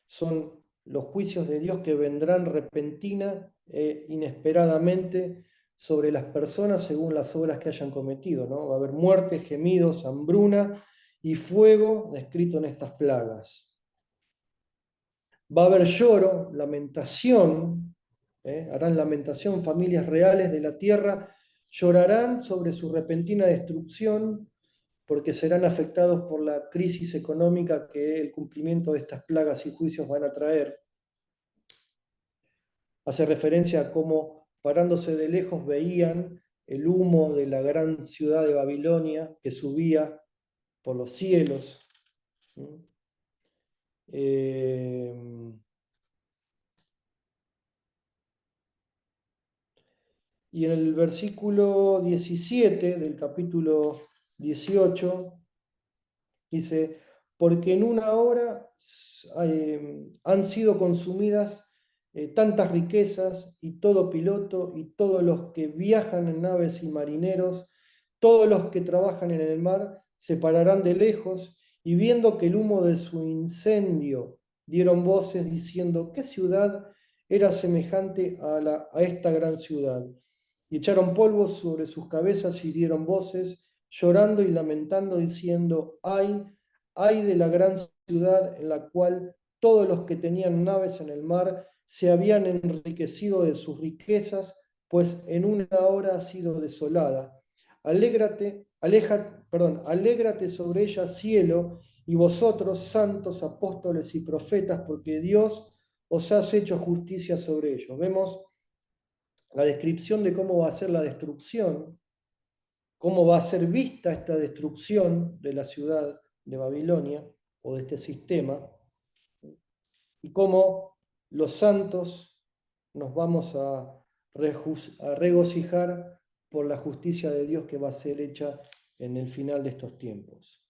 Son los juicios de Dios que vendrán repentina e inesperadamente sobre las personas según las obras que hayan cometido, ¿no? Va a haber muerte, gemidos, hambruna y fuego descrito en estas plagas. Va a haber lloro, lamentación, harán lamentación familias reales de la tierra, llorarán sobre su repentina destrucción, porque serán afectados por la crisis económica que el cumplimiento de estas plagas y juicios van a traer. Hace referencia a cómo, parándose de lejos, veían el humo de la gran ciudad de Babilonia que subía por los cielos. Y en el versículo 17 del capítulo 18 dice: porque en una hora han sido consumidas tantas riquezas y todo piloto y todos los que viajan en naves y marineros, todos los que trabajan en el mar se pararán de lejos y viendo que el humo de su incendio dieron voces diciendo: ¿qué ciudad era semejante a esta gran ciudad? Y echaron polvo sobre sus cabezas y dieron voces, llorando y lamentando, diciendo: ay de la gran ciudad en la cual todos los que tenían naves en el mar se habían enriquecido de sus riquezas, pues en una hora ha sido desolada. Alégrate sobre ella, cielo, y vosotros, santos apóstoles y profetas, porque Dios os ha hecho justicia sobre ellos. Vemos la descripción de cómo va a ser la destrucción, cómo va a ser vista esta destrucción de la ciudad de Babilonia o de este sistema, y cómo los santos nos vamos a regocijar por la justicia de Dios que va a ser hecha en el final de estos tiempos.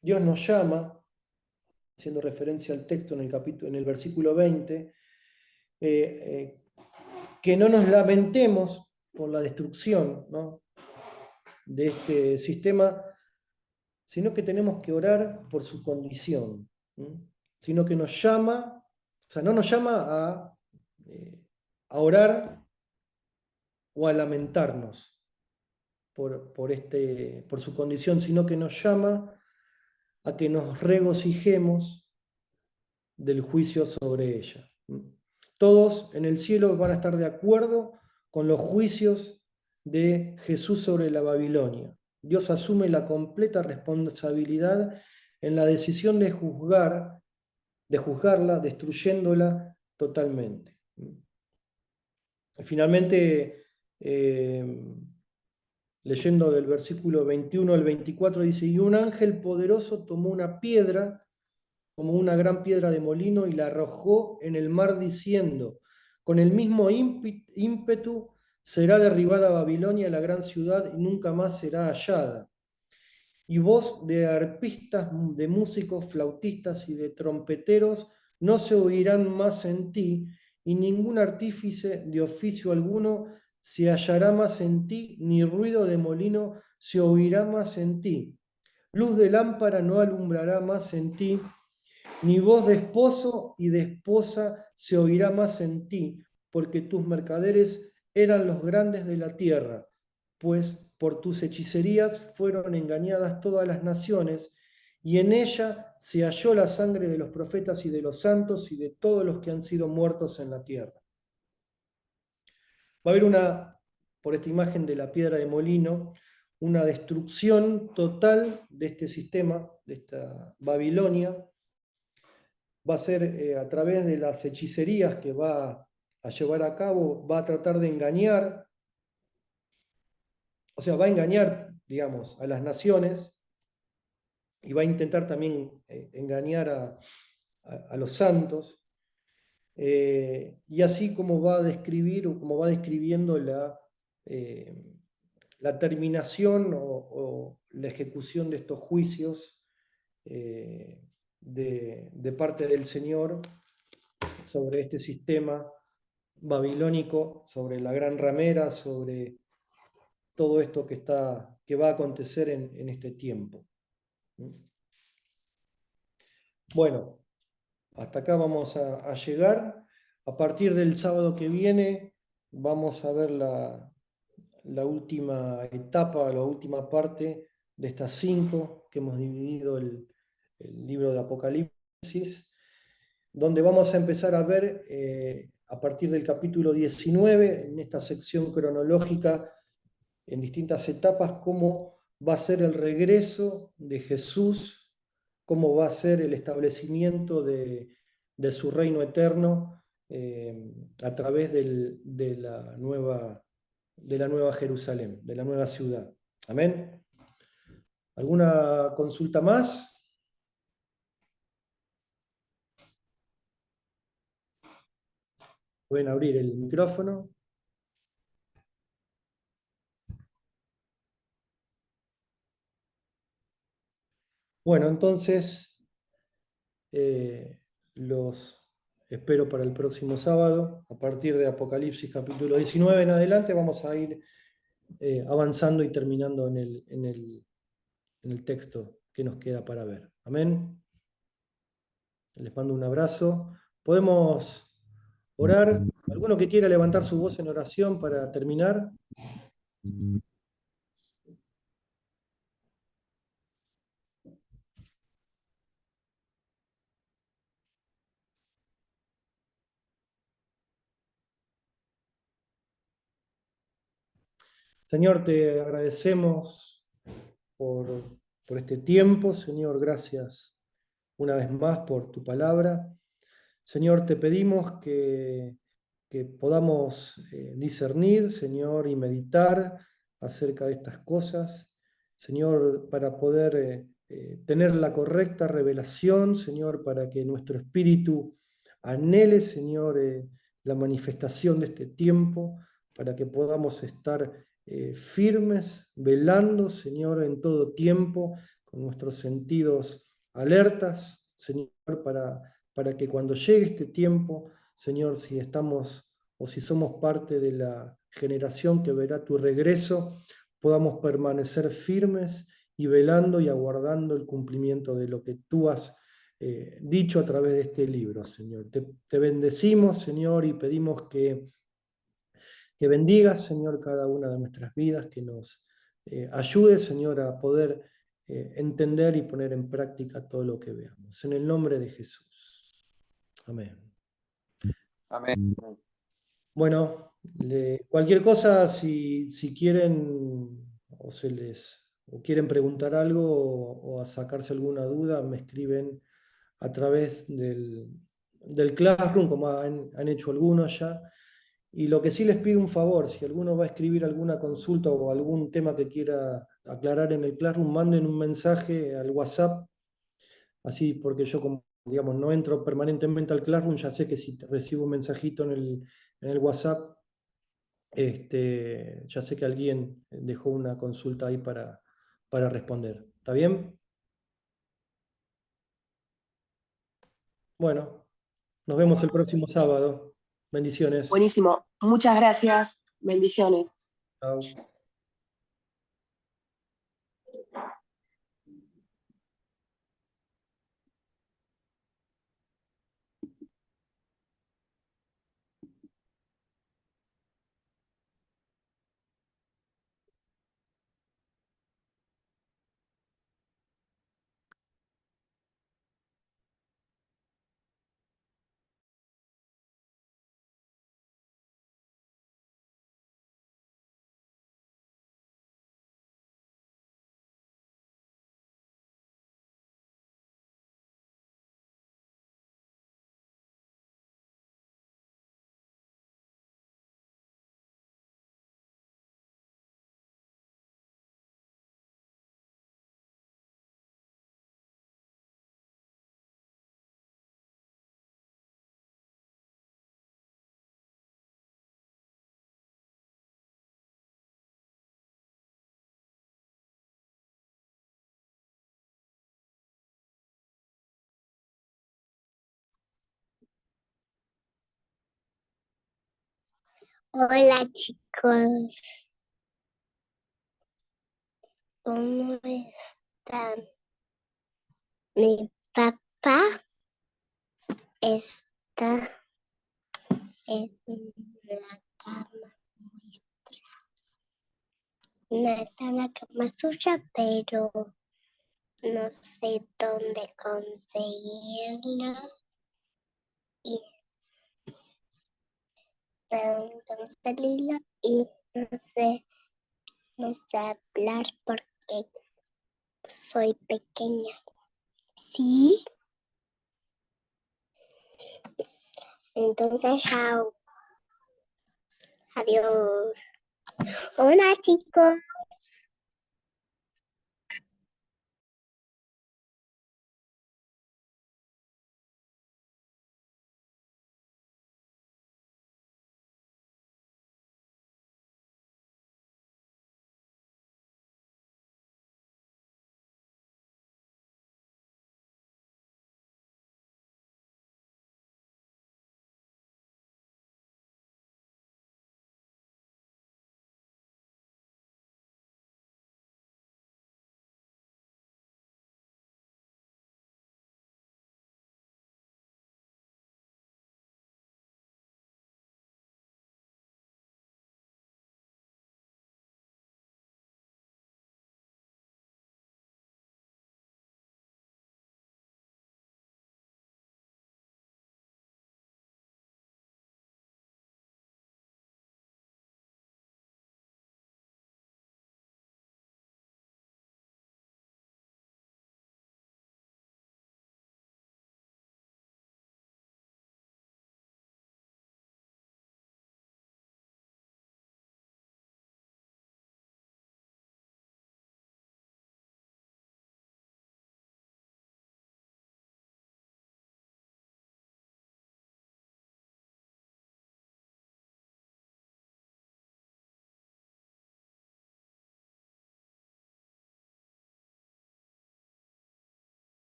Dios nos llama, haciendo referencia al texto en el versículo 20, que no nos lamentemos por la destrucción, ¿no?, de este sistema, sino que tenemos que orar por su condición, sino que nos llama, o sea, no nos llama a orar o a lamentarnos por su condición, sino que nos llama a que nos regocijemos del juicio sobre ella. Todos en el cielo van a estar de acuerdo con los juicios de Jesús sobre la Babilonia. Dios asume la completa responsabilidad en la decisión de juzgarla, destruyéndola totalmente. Finalmente, leyendo del versículo 21 al 24, dice: y un ángel poderoso tomó una piedra, como una gran piedra de molino, y la arrojó en el mar, diciendo: con el mismo ímpetu será derribada Babilonia, la gran ciudad, y nunca más será hallada. Y voz de arpistas, de músicos, flautistas y de trompeteros no se oirán más en ti, y ningún artífice de oficio alguno se hallará más en ti, ni ruido de molino se oirá más en ti. Luz de lámpara no alumbrará más en ti, ni voz de esposo y de esposa se oirá más en ti, porque tus mercaderes eran los grandes de la tierra, pues por tus hechicerías fueron engañadas todas las naciones, y en ella se halló la sangre de los profetas y de los santos y de todos los que han sido muertos en la tierra. Va a haber por esta imagen de la piedra de molino, una destrucción total de este sistema, de esta Babilonia. Va a ser a través de las hechicerías que va a llevar a cabo, va a tratar de engañar, o sea, va a engañar, digamos, a las naciones y va a intentar también engañar a los santos. Y así como va a describir o como va describiendo la terminación o la ejecución de estos juicios de parte del Señor sobre este sistema babilónico, sobre la gran ramera, sobre todo esto que va a acontecer en este tiempo. Bueno, hasta acá vamos a llegar. A partir del sábado que viene vamos a ver la última etapa, la última parte de estas 5 que hemos dividido el libro de Apocalipsis, donde vamos a empezar a ver a partir del capítulo 19, en esta sección cronológica, en distintas etapas, cómo va a ser el regreso de Jesús, cómo va a ser el establecimiento de su reino eterno a través de la nueva Jerusalén, de la nueva ciudad. Amén. ¿Alguna consulta más? Pueden abrir el micrófono. Bueno, entonces los espero para el próximo sábado. A partir de Apocalipsis capítulo 19 en adelante vamos a ir avanzando y terminando en el texto que nos queda para ver. Amén. Les mando un abrazo. ¿Podemos orar? ¿Alguno que quiera levantar su voz en oración para terminar? Señor, te agradecemos por este tiempo. Señor, gracias una vez más por tu palabra. Señor, te pedimos que podamos discernir, Señor, y meditar acerca de estas cosas. Señor, para poder tener la correcta revelación, Señor, para que nuestro espíritu anhele, Señor, la manifestación de este tiempo, para que podamos estar firmes, velando, Señor, en todo tiempo, con nuestros sentidos alertas, Señor, para que cuando llegue este tiempo, Señor, si estamos o si somos parte de la generación que verá tu regreso, podamos permanecer firmes y velando y aguardando el cumplimiento de lo que tú has dicho a través de este libro, Señor. Te bendecimos, Señor, y pedimos que bendigas, Señor, cada una de nuestras vidas, que nos ayude, Señor, a poder entender y poner en práctica todo lo que veamos. En el nombre de Jesús. Amén.
Amén.
Bueno, cualquier cosa, si quieren o quieren preguntar algo o a sacarse alguna duda, me escriben a través del Classroom, como han hecho algunos ya. Y lo que sí les pido un favor, si alguno va a escribir alguna consulta o algún tema que quiera aclarar en el Classroom, manden un mensaje al WhatsApp, así porque yo como, digamos, no entro permanentemente al Classroom, ya sé que si recibo un mensajito en el WhatsApp, ya sé que alguien dejó una consulta ahí para responder. ¿Está bien? Bueno, nos vemos el próximo sábado. Bendiciones.
Buenísimo. Muchas gracias. Bendiciones.
Chao.
Hola chicos, ¿cómo están? Mi papá está en la cama, no está en la cama suya, pero no sé dónde conseguirlo y dónde conseguirlo y no sé hablar porque soy pequeña. ¿Sí? Entonces, chao. Adiós. Hola chicos.